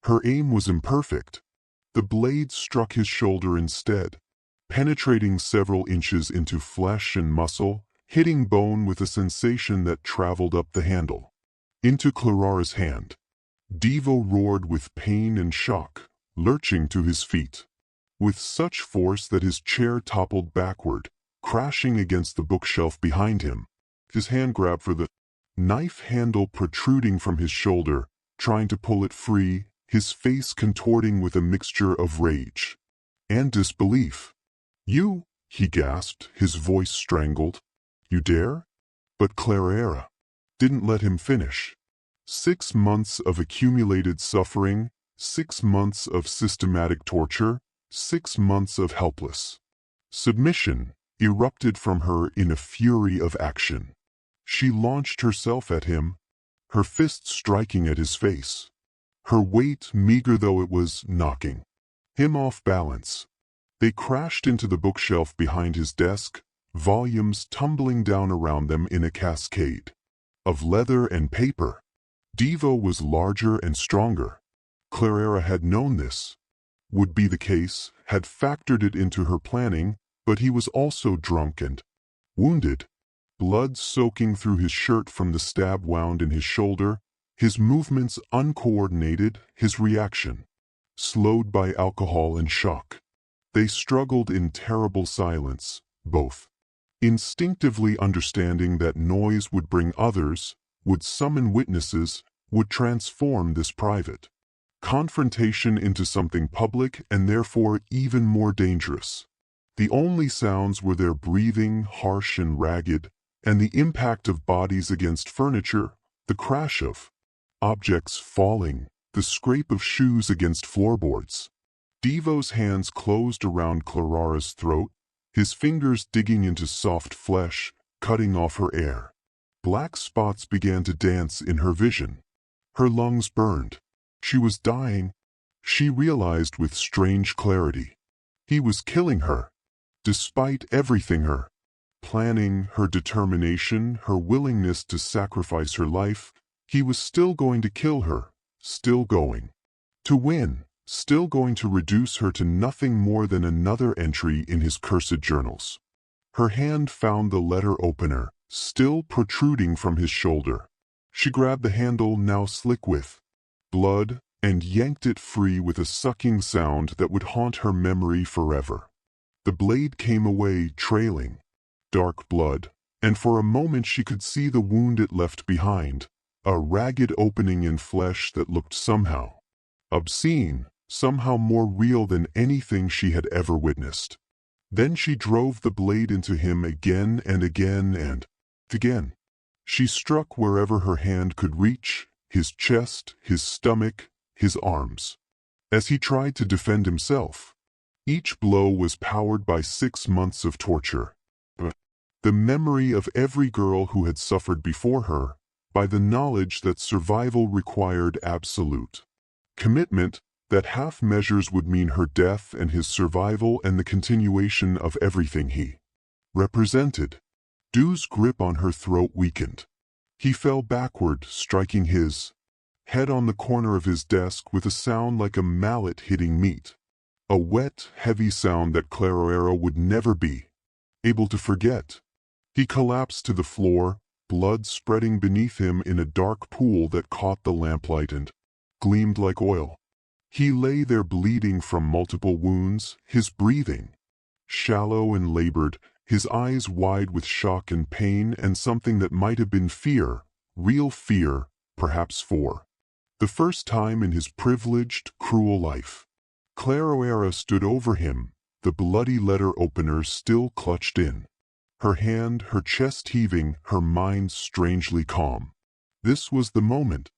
Speaker 1: her aim was imperfect. The blade struck his shoulder instead, penetrating several inches into flesh and muscle, hitting bone with a sensation that traveled up the handle into Clara's hand. Devo roared with pain and shock, lurching to his feet, with such force that his chair toppled backward, crashing against the bookshelf behind him. His hand grabbed for the knife handle protruding from his shoulder, trying to pull it free, his face contorting with a mixture of rage and disbelief. "You," he gasped, his voice strangled. "You dare?" But Clara didn't let him finish. 6 months of accumulated suffering, 6 months of systematic torture, 6 months of helpless submission erupted from her in a fury of action. She launched herself at him, her fists striking at his face. Her weight, meager though it was, knocking him off balance. They crashed into the bookshelf behind his desk, volumes tumbling down around them in a cascade of leather and paper. Devo was larger and stronger. Clara had known this would be the case, had factored it into her planning, but he was also drunk and wounded. Blood soaking through his shirt from the stab wound in his shoulder, his movements uncoordinated, his reaction slowed by alcohol and shock. They struggled in terrible silence, both instinctively understanding that noise would bring others, would summon witnesses, would transform this private confrontation into something public and therefore even more dangerous. The only sounds were their breathing, harsh and ragged, and the impact of bodies against furniture, the crash of objects falling, the scrape of shoes against floorboards. Devo's hands closed around Clara's throat, his fingers digging into soft flesh, cutting off her air. Black spots began to dance in her vision. Her lungs burned. She was dying. She realized with strange clarity. He was killing her. Despite everything, her planning, her determination, her willingness to sacrifice her life, he was still going to kill her, still going to win, still going to reduce her to nothing more than another entry in his cursed journals. Her hand found the letter opener, still protruding from his shoulder. She grabbed the handle, now slick with blood, and yanked it free with a sucking sound that would haunt her memory forever. The blade came away, trailing dark blood, and for a moment she could see the wound it left behind, a ragged opening in flesh that looked somehow obscene, somehow more real than anything she had ever witnessed. Then she drove the blade into him again and again and again. She struck wherever her hand could reach, his chest, his stomach, his arms. As he tried to defend himself, each blow was powered by 6 months of torture. The memory of every girl who had suffered before her, by the knowledge that survival required absolute commitment, that half measures would mean her death and his survival and the continuation of everything he represented. Du's grip on her throat weakened. He fell backward, striking his head on the corner of his desk with a sound like a mallet hitting meat. A wet, heavy sound that Clara would never be able to forget. He collapsed to the floor, blood spreading beneath him in a dark pool that caught the lamplight and gleamed like oil. He lay there bleeding from multiple wounds, his breathing shallow and labored, his eyes wide with shock and pain and something that might have been fear, real fear, perhaps for the first time in his privileged, cruel life. Clara stood over him, the bloody letter opener still clutched in her hand, her chest heaving, her mind strangely calm. This was the moment.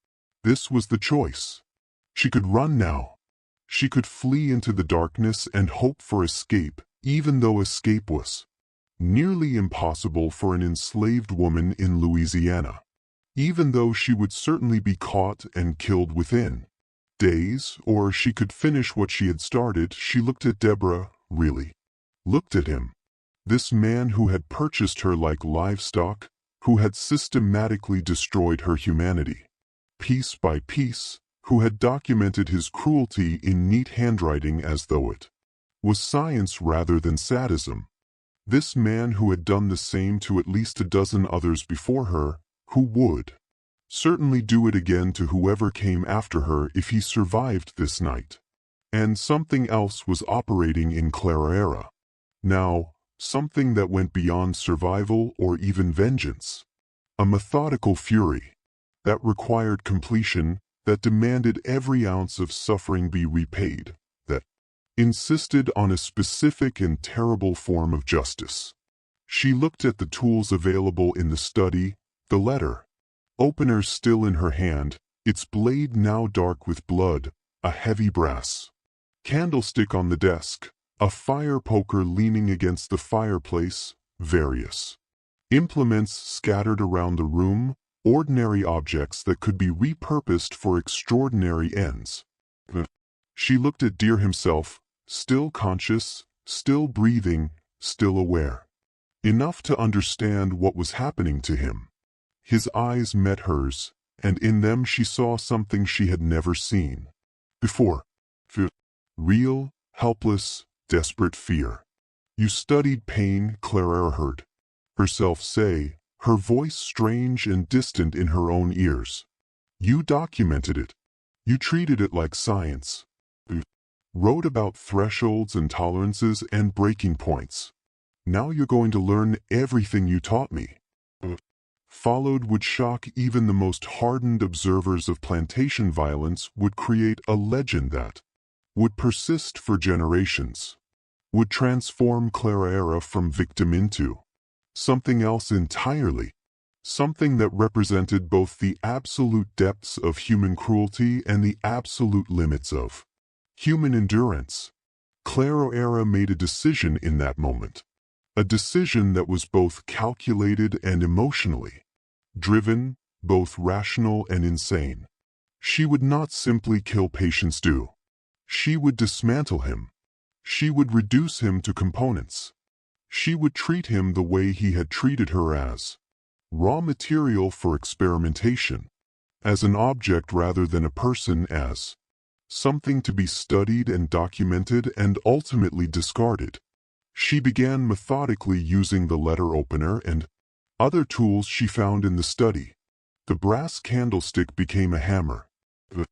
Speaker 1: This was the choice. She could run now. She could flee into the darkness and hope for escape, even though escape was nearly impossible for an enslaved woman in Louisiana. Even though she would certainly be caught and killed within days, or she could finish what she had started. She looked at Deborah, really. Looked at him. This man who had purchased her like livestock, who had systematically destroyed her humanity, piece by piece, who had documented his cruelty in neat handwriting as though it was science rather than sadism. This man who had done the same to at least a dozen others before her, who would certainly do it again to whoever came after her if he survived this night. And something else was operating in Clara. Now, something that went beyond survival or even vengeance. A methodical fury that required completion, that demanded every ounce of suffering be repaid, that insisted on a specific and terrible form of justice. She looked at the tools available in the study, the letter opener still in her hand, its blade now dark with blood, a heavy brass candlestick on the desk, a fire poker leaning against the fireplace, various implements scattered around the room, ordinary objects that could be repurposed for extraordinary ends. She looked at Deer himself, still conscious, still breathing, still aware. Enough to understand what was happening to him. His eyes met hers, and in them she saw something she had never seen before. Real, helpless, desperate fear. You studied pain, Clara heard herself say, her voice strange and distant in her own ears. You documented it. You treated it like science. Wrote about thresholds and tolerances and breaking points. Now you're going to learn everything you taught me. Followed would shock even the most hardened observers of plantation violence, would create a legend that would persist for generations, would transform Clara from victim into something else entirely, something that represented both the absolute depths of human cruelty and the absolute limits of human endurance. Clara made a decision in that moment, a decision that was both calculated and emotionally driven, both rational and insane. She would not simply kill Patience Dew. She would dismantle him. She would reduce him to components. She would treat him the way he had treated her, as raw material for experimentation, as an object rather than a person, as something to be studied and documented and ultimately discarded. She began methodically using the letter opener and other tools she found in the study. The brass candlestick became a hammer. The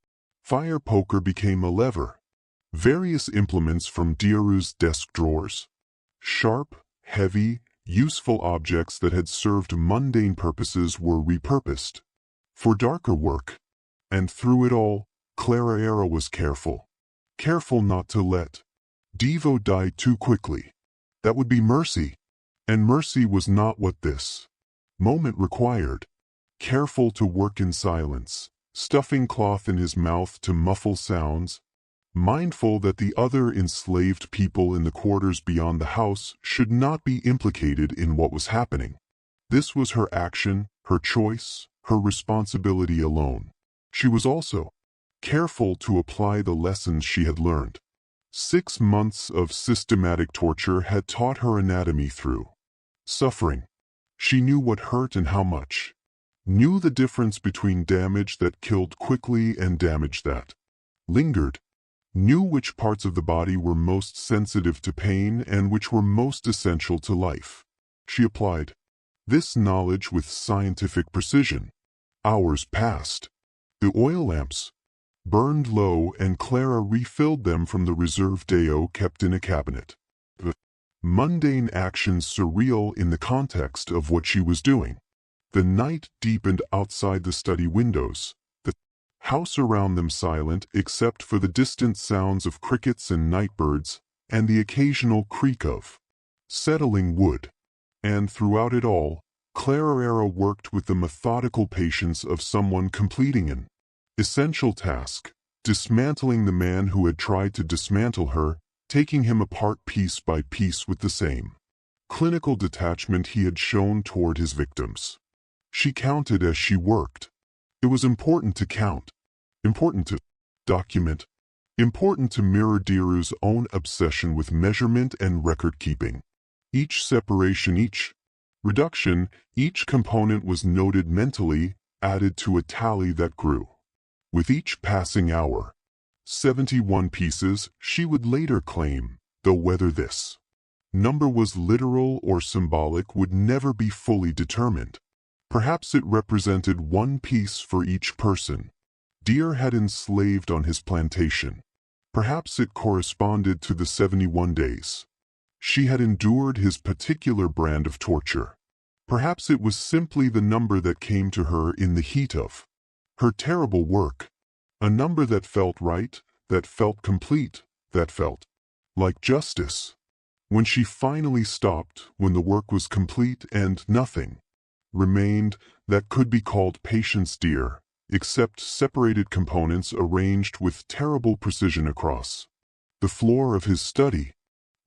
Speaker 1: fire poker became a lever. Various implements from Deru's desk drawers. Sharp, heavy, useful objects that had served mundane purposes were repurposed for darker work. And through it all, Clara was careful. Careful not to let Devo die too quickly. That would be mercy. And mercy was not what this moment required. Careful to work in silence, stuffing cloth in his mouth to muffle sounds, mindful that the other enslaved people in the quarters beyond the house should not be implicated in what was happening. This was her action, her choice, her responsibility alone. She was also careful to apply the lessons she had learned. 6 months of systematic torture had taught her anatomy through suffering. She knew what hurt and how much. Knew the difference between damage that killed quickly and damage that lingered. Knew which parts of the body were most sensitive to pain and which were most essential to life. She applied this knowledge with scientific precision. Hours passed. The oil lamps burned low and Clara refilled them from the reserve deo kept in a cabinet. mundane actions surreal in the context of what she was doing. The night deepened outside the study windows, the house around them silent except for the distant sounds of crickets and nightbirds, and the occasional creak of settling wood. And throughout it all, Clara worked with the methodical patience of someone completing an essential task, dismantling the man who had tried to dismantle her, taking him apart piece by piece with the same clinical detachment he had shown toward his victims. She counted as she worked. It was important to count, important to document, important to mirror Diru's own obsession with measurement and record-keeping. Each separation, each reduction, each component was noted mentally, added to a tally that grew. With each passing hour, 71 pieces, she would later claim, though whether this number was literal or symbolic would never be fully determined. Perhaps it represented one piece for each person Deer had enslaved on his plantation. Perhaps it corresponded to the 71 days she had endured his particular brand of torture. Perhaps it was simply the number that came to her in the heat of her terrible work. A number that felt right, that felt complete, that felt like justice. When she finally stopped, when the work was complete and nothing remained that could be called patience, dear, except separated components arranged with terrible precision across the floor of his study,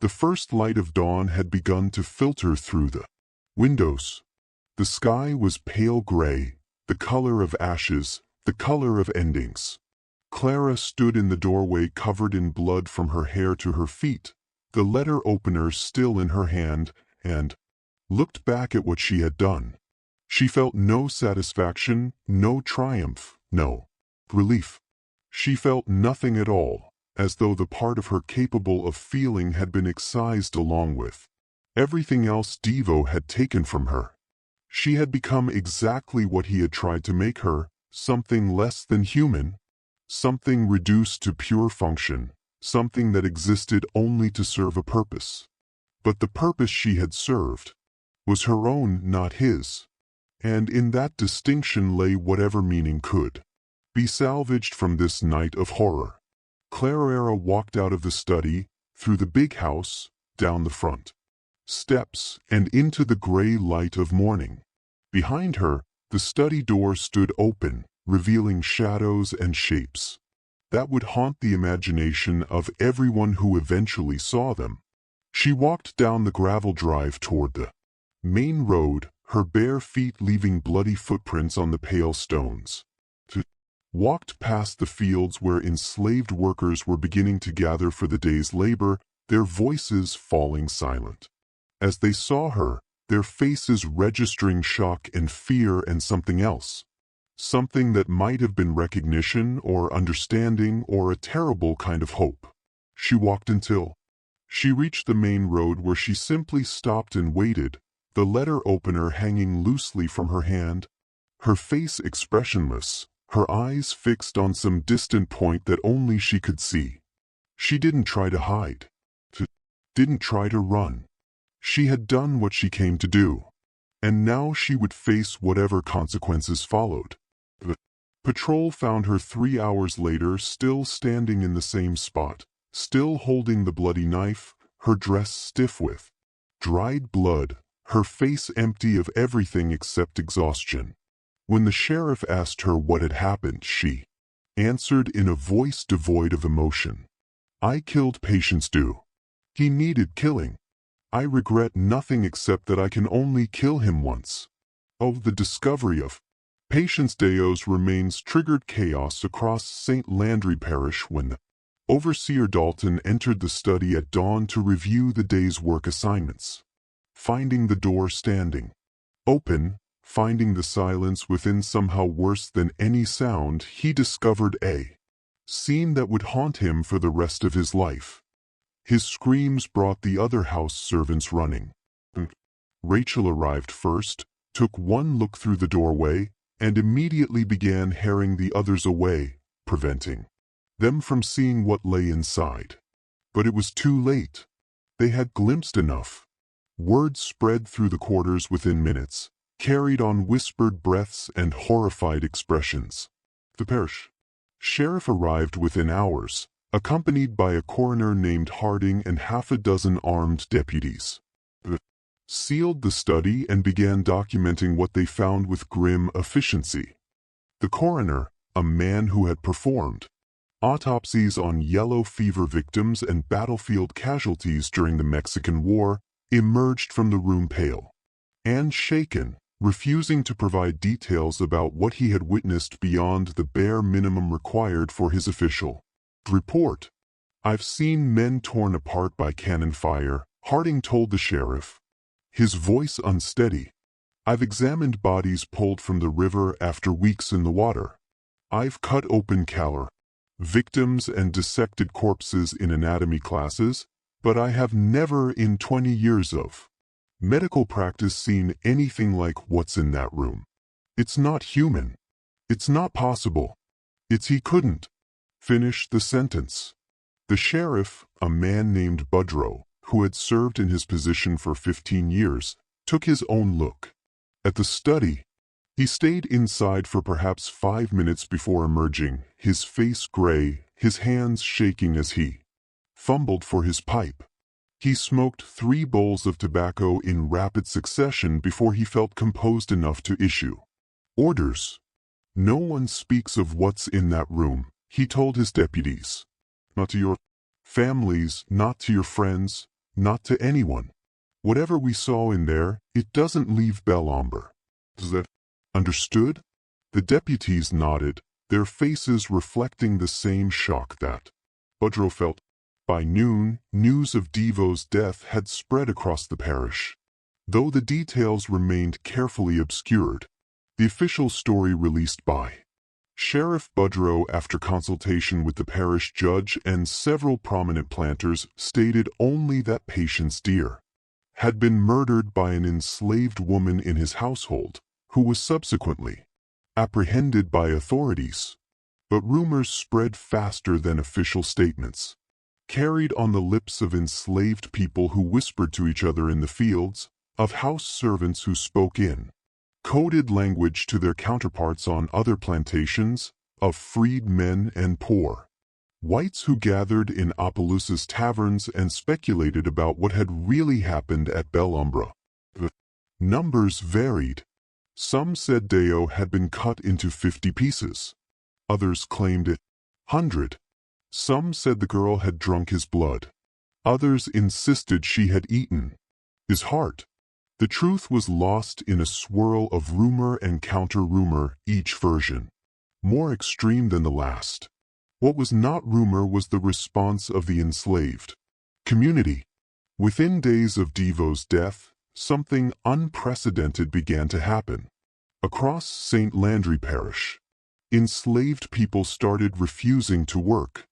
Speaker 1: the first light of dawn had begun to filter through the windows. The sky was pale gray, the color of ashes, the color of endings. Clara stood in the doorway covered in blood from her hair to her feet, the letter opener still in her hand, and looked back at what she had done. She felt no satisfaction, no triumph, no relief. She felt nothing at all, as though the part of her capable of feeling had been excised along with everything else Devo had taken from her. She had become exactly what he had tried to make her, something less than human, something reduced to pure function, something that existed only to serve a purpose. But the purpose she had served was her own, not his. And in that distinction lay whatever meaning could be salvaged from this night of horror. Clara walked out of the study, through the big house, down the front steps, and into the gray light of morning. Behind her, the study door stood open, revealing shadows and shapes that would haunt the imagination of everyone who eventually saw them. She walked down the gravel drive toward the main road, her bare feet leaving bloody footprints on the pale stones. Walked past the fields where enslaved workers were beginning to gather for the day's labor, their voices falling silent. As they saw her, their faces registering shock and fear and something else. Something that might have been recognition or understanding or a terrible kind of hope. She walked until she reached the main road, where she simply stopped and waited, the letter opener hanging loosely from her hand, her face expressionless, her eyes fixed on some distant point that only she could see. She didn't try to hide. Didn't try to run. She had done what she came to do. And now she would face whatever consequences followed. The patrol found her 3 hours later, still standing in the same spot, still holding the bloody knife, her dress stiff with dried blood, her face empty of everything except exhaustion. When the sheriff asked her what had happened, she answered in a voice devoid of emotion. "I killed Patience Dew. He needed killing. I regret nothing except that I can only kill him once." Oh, the discovery of Patience Dew's remains triggered chaos across St. Landry Parish when the overseer Dalton entered the study at dawn to review the day's work assignments. Finding the door standing open, finding the silence within somehow worse than any sound, he discovered a scene that would haunt him for the rest of his life. His screams brought the other house servants running. Rachel arrived first, took one look through the doorway, and immediately began harrying the others away, preventing them from seeing what lay inside. But it was too late. they had glimpsed enough. Word spread through the quarters within minutes, carried on whispered breaths and horrified expressions. The parish sheriff arrived within hours, accompanied by a coroner named Harding and half a dozen armed deputies. They sealed the study and began documenting what they found with grim efficiency. The coroner, a man who had performed autopsies on yellow fever victims and battlefield casualties during the Mexican War, emerged from the room pale and shaken, refusing to provide details about what he had witnessed beyond the bare minimum required for his official report. "I've seen men torn apart by cannon fire," Harding told the sheriff, his voice unsteady. "I've examined bodies pulled from the river after weeks in the water. I've cut open victims and dissected corpses in anatomy classes, but I have never in 20 years of medical practice seen anything like what's in that room. It's not human. It's not possible. He couldn't finish the sentence." The sheriff, a man named Budrow, who had served in his position for 15 years, took his own look at the study. He stayed inside for perhaps 5 minutes before emerging, his face gray, his hands shaking as he fumbled for his pipe. He smoked 3 bowls of tobacco in rapid succession before he felt composed enough to issue orders. "No one speaks of what's in that room," he told his deputies. "Not to your families, not to your friends, not to anyone. Whatever we saw in there, it doesn't leave Belombre. Is that understood?" The deputies nodded, their faces reflecting the same shock that Budrow felt. By noon, news of Devo's death had spread across the parish. Though the details remained carefully obscured, the official story released by Sheriff Budrow after consultation with the parish judge and several prominent planters stated only that Patience Deer had been murdered by an enslaved woman in his household, who was subsequently apprehended by authorities. But rumors spread faster than official statements, carried on the lips of enslaved people who whispered to each other in the fields, of house servants who spoke in coded language to their counterparts on other plantations, of freed men and poor whites who gathered in Opelousas taverns and speculated about what had really happened at Belombre. The numbers varied. Some said Deo had been cut into 50 pieces. Others claimed 100. Some said the girl had drunk his blood. Others insisted she had eaten his heart. The truth was lost in a swirl of rumor and counter-rumor, each version more extreme than the last. What was not rumor was the response of the enslaved community. Within days of Devo's death, something unprecedented began to happen. Across St. Landry Parish, enslaved people started refusing to work.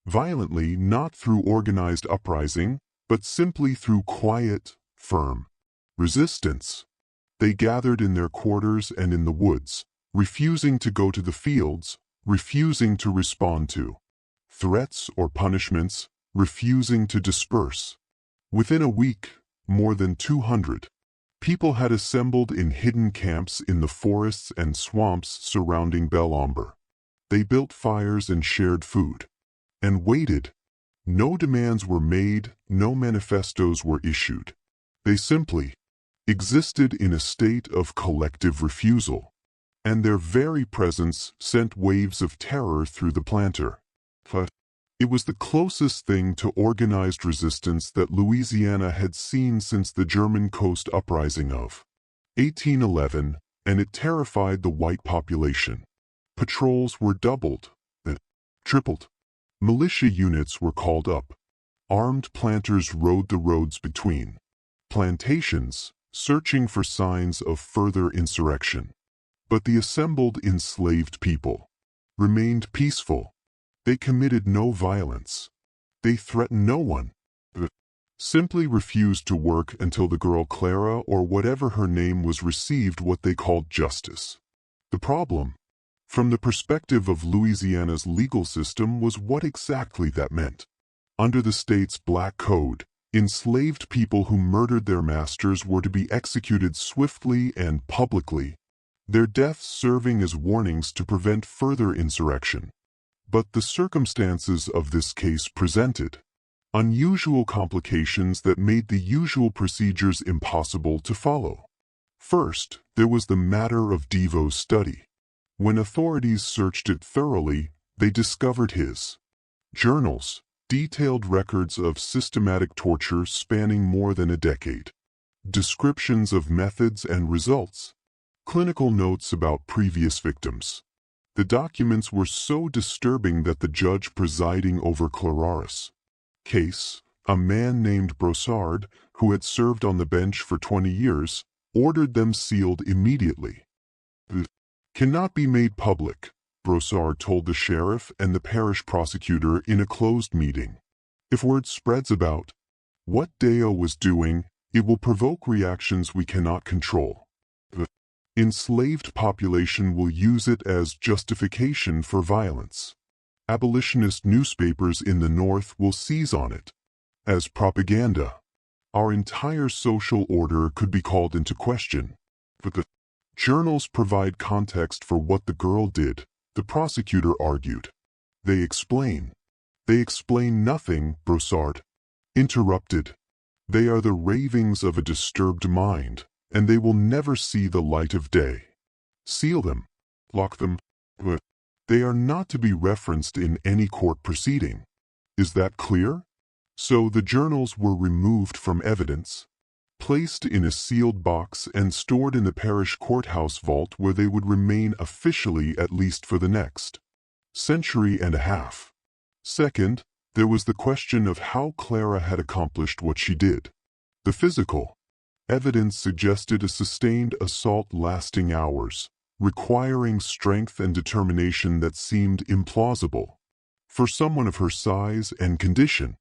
Speaker 1: Violently, not through organized uprising, but simply through quiet, firm resistance. They gathered in their quarters and in the woods, refusing to go to the fields, refusing to respond to threats or punishments, refusing to disperse. Within a week, more than 200 people had assembled in hidden camps in the forests and swamps surrounding Belombre. They built fires and shared food, and waited. No demands were made, no manifestos were issued. They simply existed in a state of collective refusal, and their very presence sent waves of terror through the planter. It was the closest thing to organized resistance that Louisiana had seen since the German coast uprising of 1811, and it terrified the white population. Patrols were doubled, then tripled. Militia units were called up. Armed planters rode the roads between plantations, searching for signs of further insurrection. But the assembled enslaved people remained peaceful. They committed no violence. They threatened no one, but simply refused to work until the girl Clara or whatever her name was received what they called justice. The problem, from the perspective of Louisiana's legal system, was what exactly that meant. Under the state's Black Code, Enslaved people who murdered their masters were to be executed swiftly and publicly, their deaths serving as warnings to prevent further insurrection. But the circumstances of this case presented unusual complications that made the usual procedures impossible to follow. First, there was the matter of Devoe's study. When authorities searched it thoroughly, they discovered his journals, detailed records of systematic torture spanning more than a decade, descriptions of methods and results, clinical notes about previous victims. The documents were so disturbing that the judge presiding over Clara's case, a man named Brossard, who had served on the bench for 20 years, ordered them sealed immediately. "It cannot be made public," Brossard told the sheriff and the parish prosecutor in a closed meeting. "If word spreads about what Deo was doing, it will provoke reactions we cannot control. The enslaved population will use it as justification for violence. Abolitionist newspapers in the North will seize on it as propaganda. Our entire social order could be called into question. But the journals provide context for what the girl did," the prosecutor argued. They explain nothing," Brossard interrupted. "They are the ravings of a disturbed mind, and they will never see the light of day. Seal them, lock them, but they are not to be referenced in any court proceeding. Is that clear?" So the journals were removed from evidence, placed in a sealed box and stored in the parish courthouse vault, where they would remain officially at least for the next century and a half. Second, there was the question of how Clara had accomplished what she did. The physical evidence suggested a sustained assault lasting hours, requiring strength and determination that seemed implausible for someone of her size and condition.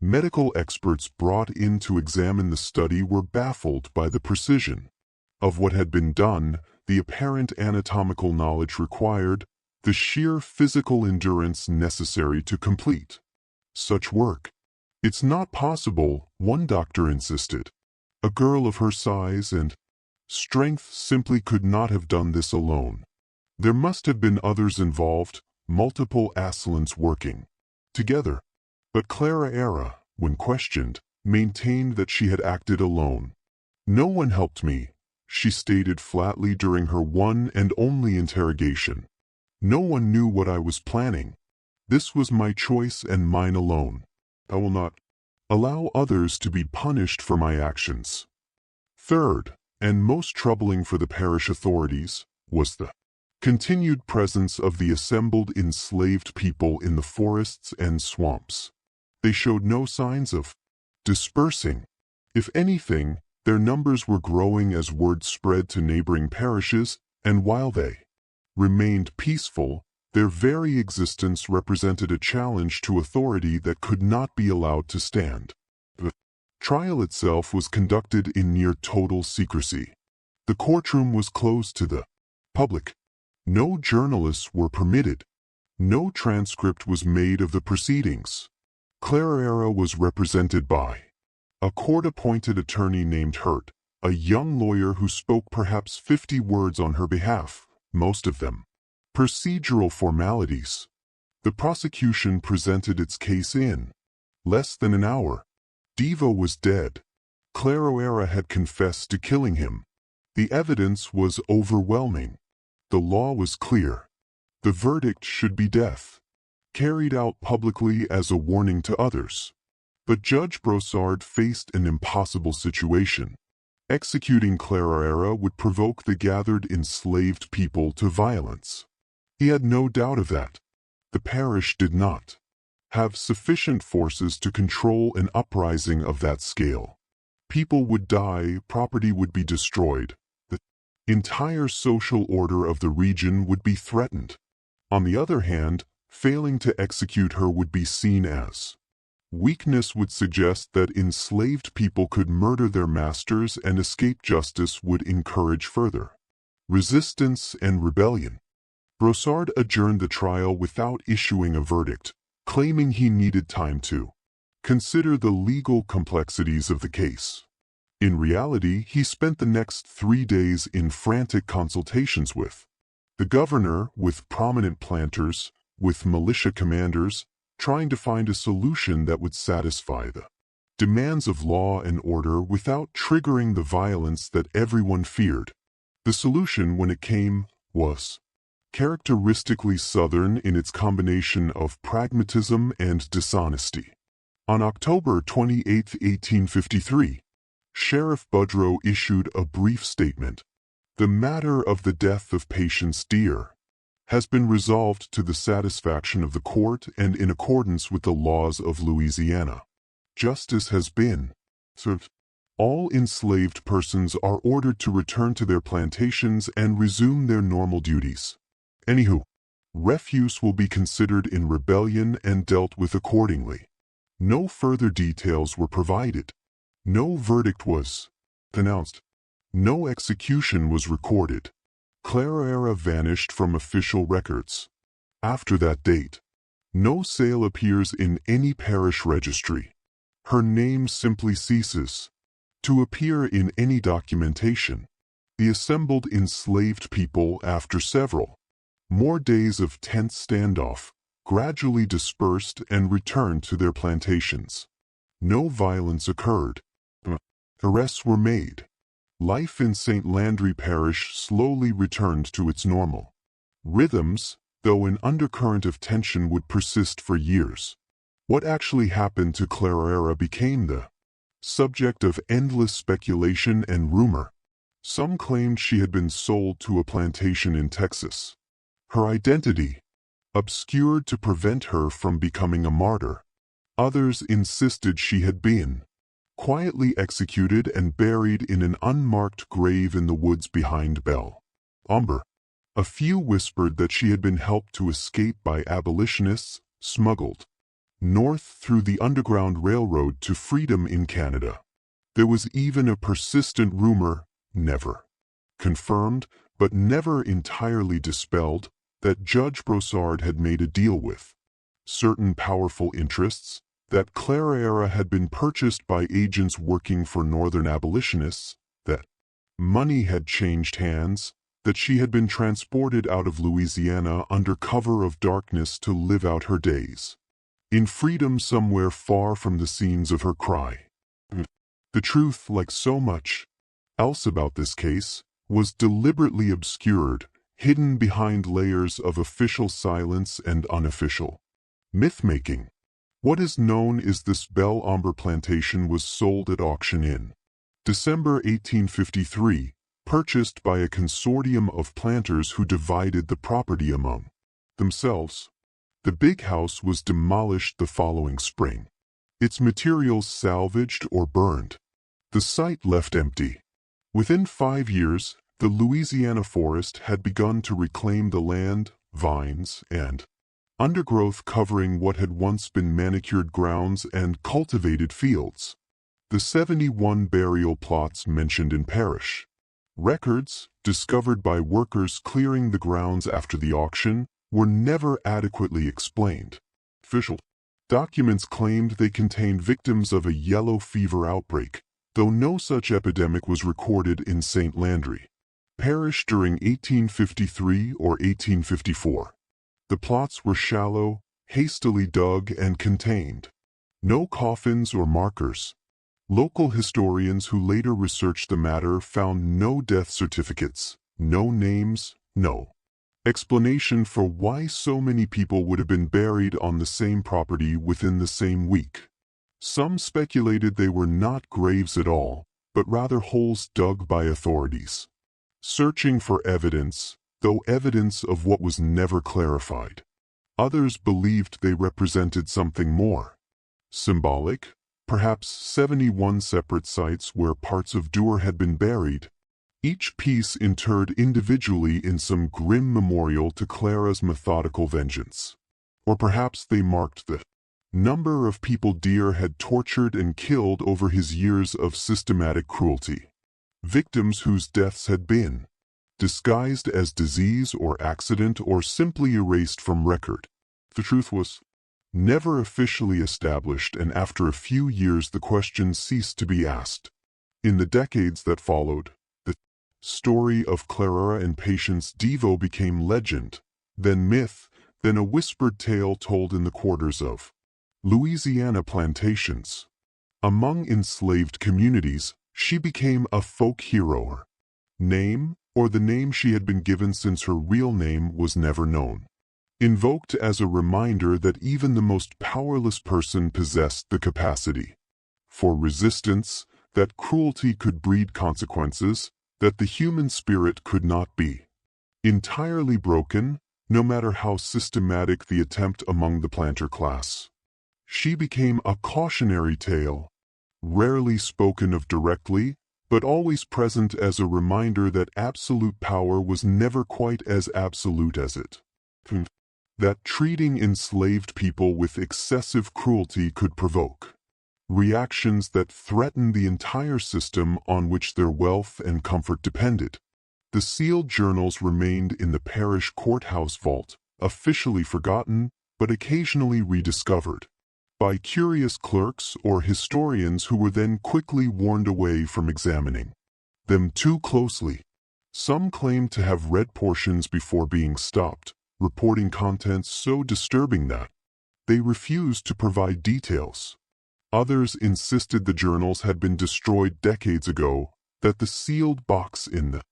Speaker 1: Medical experts brought in to examine the study were baffled by the precision of what had been done, the apparent anatomical knowledge required, the sheer physical endurance necessary to complete such work. "It's not possible," one doctor insisted. "A girl of her size and strength simply could not have done this alone. There must have been others involved, multiple assailants working together." But Clara, when questioned, maintained that she had acted alone. "No one helped me," she stated flatly during her one and only interrogation. "No one knew what I was planning. This was my choice and mine alone. I will not allow others to be punished for my actions." Third, and most troubling for the parish authorities, was the continued presence of the assembled enslaved people in the forests and swamps. They showed no signs of dispersing. If anything, their numbers were growing as word spread to neighboring parishes, and while they remained peaceful, their very existence represented a challenge to authority that could not be allowed to stand. The trial itself was conducted in near total secrecy. The courtroom was closed to the public. No journalists were permitted. No transcript was made of the proceedings. Clara was represented by a court-appointed attorney named Hurt, a young lawyer who spoke perhaps 50 words on her behalf, most of them procedural formalities. The prosecution presented its case in less than an hour. Devo was dead. Clara had confessed to killing him. The evidence was overwhelming. The law was clear. The verdict should be death, carried out publicly as a warning to others. But Judge Brossard faced an impossible situation. Executing Clara would provoke the gathered enslaved people to violence. He had no doubt of that. The parish did not have sufficient forces to control an uprising of that scale. People would die, property would be destroyed. The entire social order of the region would be threatened. On the other hand, failing to execute her would be seen as weakness, would suggest that enslaved people could murder their masters and escape justice would encourage further resistance and rebellion. Brossard adjourned the trial without issuing a verdict, claiming he needed time to Consider the legal complexities of the case. In reality, he spent the next 3 days in frantic consultations with the governor, with prominent planters, with militia commanders, trying to find a solution that would satisfy the demands of law and order without triggering the violence that everyone feared. The solution, when it came, was characteristically Southern in its combination of pragmatism and dishonesty. On October 28, 1853, Sheriff Budrow issued a brief statement. The matter of the death of Patience Deer has been resolved to the satisfaction of the court and in accordance with the laws of Louisiana. Justice has been served. All enslaved persons are ordered to return to their plantations and resume their normal duties. Anywho, refuse will be considered in rebellion and dealt with accordingly. No further details were provided. No verdict was announced. No execution was recorded. Clara vanished from official records. After that date, no sale appears in any parish registry. Her name simply ceases to appear in any documentation. The assembled enslaved people, after several more days of tense standoff, gradually dispersed and returned to their plantations. No violence occurred. Arrests were made. Life in St. Landry Parish slowly returned to its normal rhythms, though an undercurrent of tension would persist for years. What actually happened to Clara became the subject of endless speculation and rumor. Some claimed she had been sold to a plantation in Texas. Her identity obscured to prevent her from becoming a martyr. Others insisted she had been quietly executed and buried in an unmarked grave in the woods behind Belle Umber. A few whispered that she had been helped to escape by abolitionists, smuggled north through the Underground Railroad to freedom in Canada. There was even a persistent rumor, never confirmed but never entirely dispelled, that Judge Broussard had made a deal with certain powerful interests, that Clara had been purchased by agents working for Northern abolitionists, that money had changed hands, that she had been transported out of Louisiana under cover of darkness to live out her days in freedom somewhere far from the scenes of her crime. The truth, like so much else about this case, was deliberately obscured, hidden behind layers of official silence and unofficial myth-making. What is known is this Belle Umber plantation was sold at auction in December 1853, purchased by a consortium of planters who divided the property among themselves. The big house was demolished the following spring, its materials salvaged or burned. The site left empty. Within 5 years, the Louisiana forest had begun to reclaim the land, vines, and undergrowth covering what had once been manicured grounds and cultivated fields. The 71 burial plots mentioned in parish records, discovered by workers clearing the grounds after the auction, were never adequately explained. Official documents claimed they contained victims of a yellow fever outbreak, though no such epidemic was recorded in St. Landry Parish during 1853 or 1854. The plots were shallow, hastily dug, and contained no coffins or markers. Local historians who later researched the matter found no death certificates, no names, no explanation for why so many people would have been buried on the same property within the same week. Some speculated they were not graves at all, but rather holes dug by authorities searching for evidence, though evidence of what was never clarified. Others believed they represented something more symbolic, perhaps 71 separate sites where parts of Dewar had been buried, each piece interred individually in some grim memorial to Clara's methodical vengeance. Or perhaps they marked the number of people Deer had tortured and killed over his years of systematic cruelty. Victims whose deaths had been disguised as disease or accident or simply erased from record. The truth was never officially established, and after a few years the question ceased to be asked. In the decades that followed, the story of Clara and Patience Devo became legend, then myth, then a whispered tale told in the quarters of Louisiana plantations. Among enslaved communities, she became a folk hero. Her name, or the name she had been given since her real name was never known, invoked as a reminder that even the most powerless person possessed the capacity for resistance, that cruelty could breed consequences, that the human spirit could not be entirely broken, no matter how systematic the attempt among the planter class. She became a cautionary tale, rarely spoken of directly, but always present as a reminder that absolute power was never quite as absolute as it. That treating enslaved people with excessive cruelty could provoke reactions that threatened the entire system on which their wealth and comfort depended. The sealed journals remained in the parish courthouse vault, officially forgotten, but occasionally rediscovered by curious clerks or historians who were then quickly warned away from examining them too closely. Some claimed to have read portions before being stopped, reporting contents so disturbing that they refused to provide details. Others insisted the journals had been destroyed decades ago, that the sealed box in the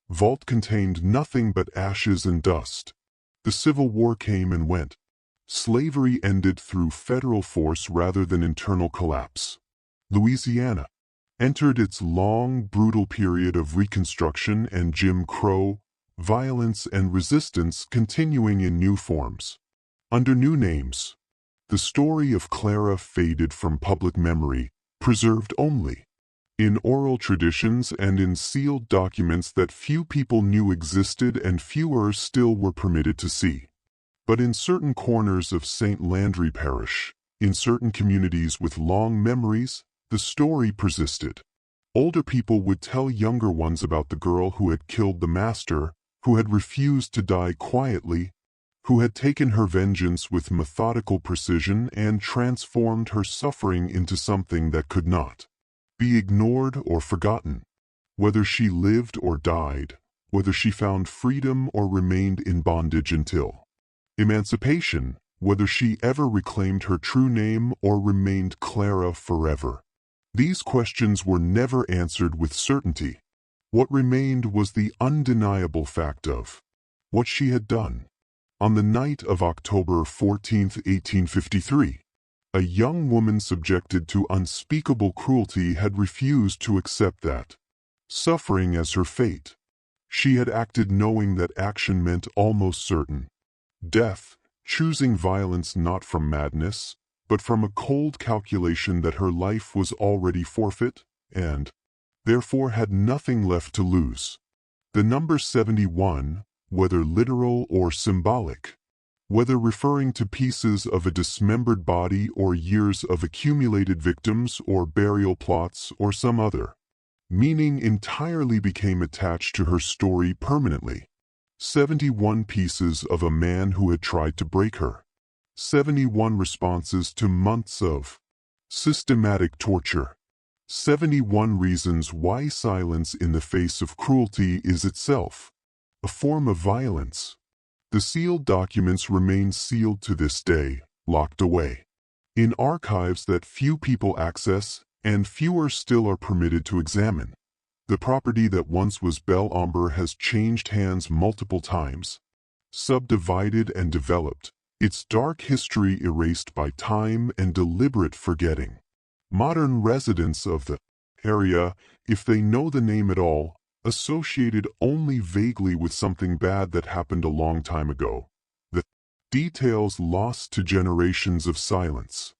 Speaker 1: vault contained nothing but ashes and dust. The Civil War came and went. Slavery ended through federal force rather than internal collapse. Louisiana entered its long, brutal period of Reconstruction and Jim Crow, violence and resistance continuing in new forms, under new names. The story of Clara faded from public memory, preserved only in oral traditions and in sealed documents that few people knew existed and fewer still were permitted to see. But in certain corners of St. Landry Parish, in certain communities with long memories, the story persisted. Older people would tell younger ones about the girl who had killed the master, who had refused to die quietly, who had taken her vengeance with methodical precision and transformed her suffering into something that could not be ignored or forgotten. Whether she lived or died, whether she found freedom or remained in bondage until emancipation, whether she ever reclaimed her true name or remained Clara forever. These questions were never answered with certainty. What remained was the undeniable fact of what she had done. On the night of October 14, 1853, a young woman subjected to unspeakable cruelty had refused to accept that suffering as her fate. She had acted knowing that action meant almost certain death, choosing violence not from madness, but from a cold calculation that her life was already forfeit, and therefore had nothing left to lose. The number 71, whether literal or symbolic, whether referring to pieces of a dismembered body or years of accumulated victims or burial plots or some other meaning, entirely became attached to her story permanently. 71 pieces of a man who had tried to break her. 71 responses to months of systematic torture. 71 reasons why silence in the face of cruelty is itself a form of violence. The sealed documents remain sealed to this day, locked away in archives that few people access and fewer still are permitted to examine. The property that once was Belle Ombre has changed hands multiple times, subdivided and developed, its dark history erased by time and deliberate forgetting. Modern residents of the area, if they know the name at all, associated only vaguely with something bad that happened a long time ago. The details lost to generations of silence.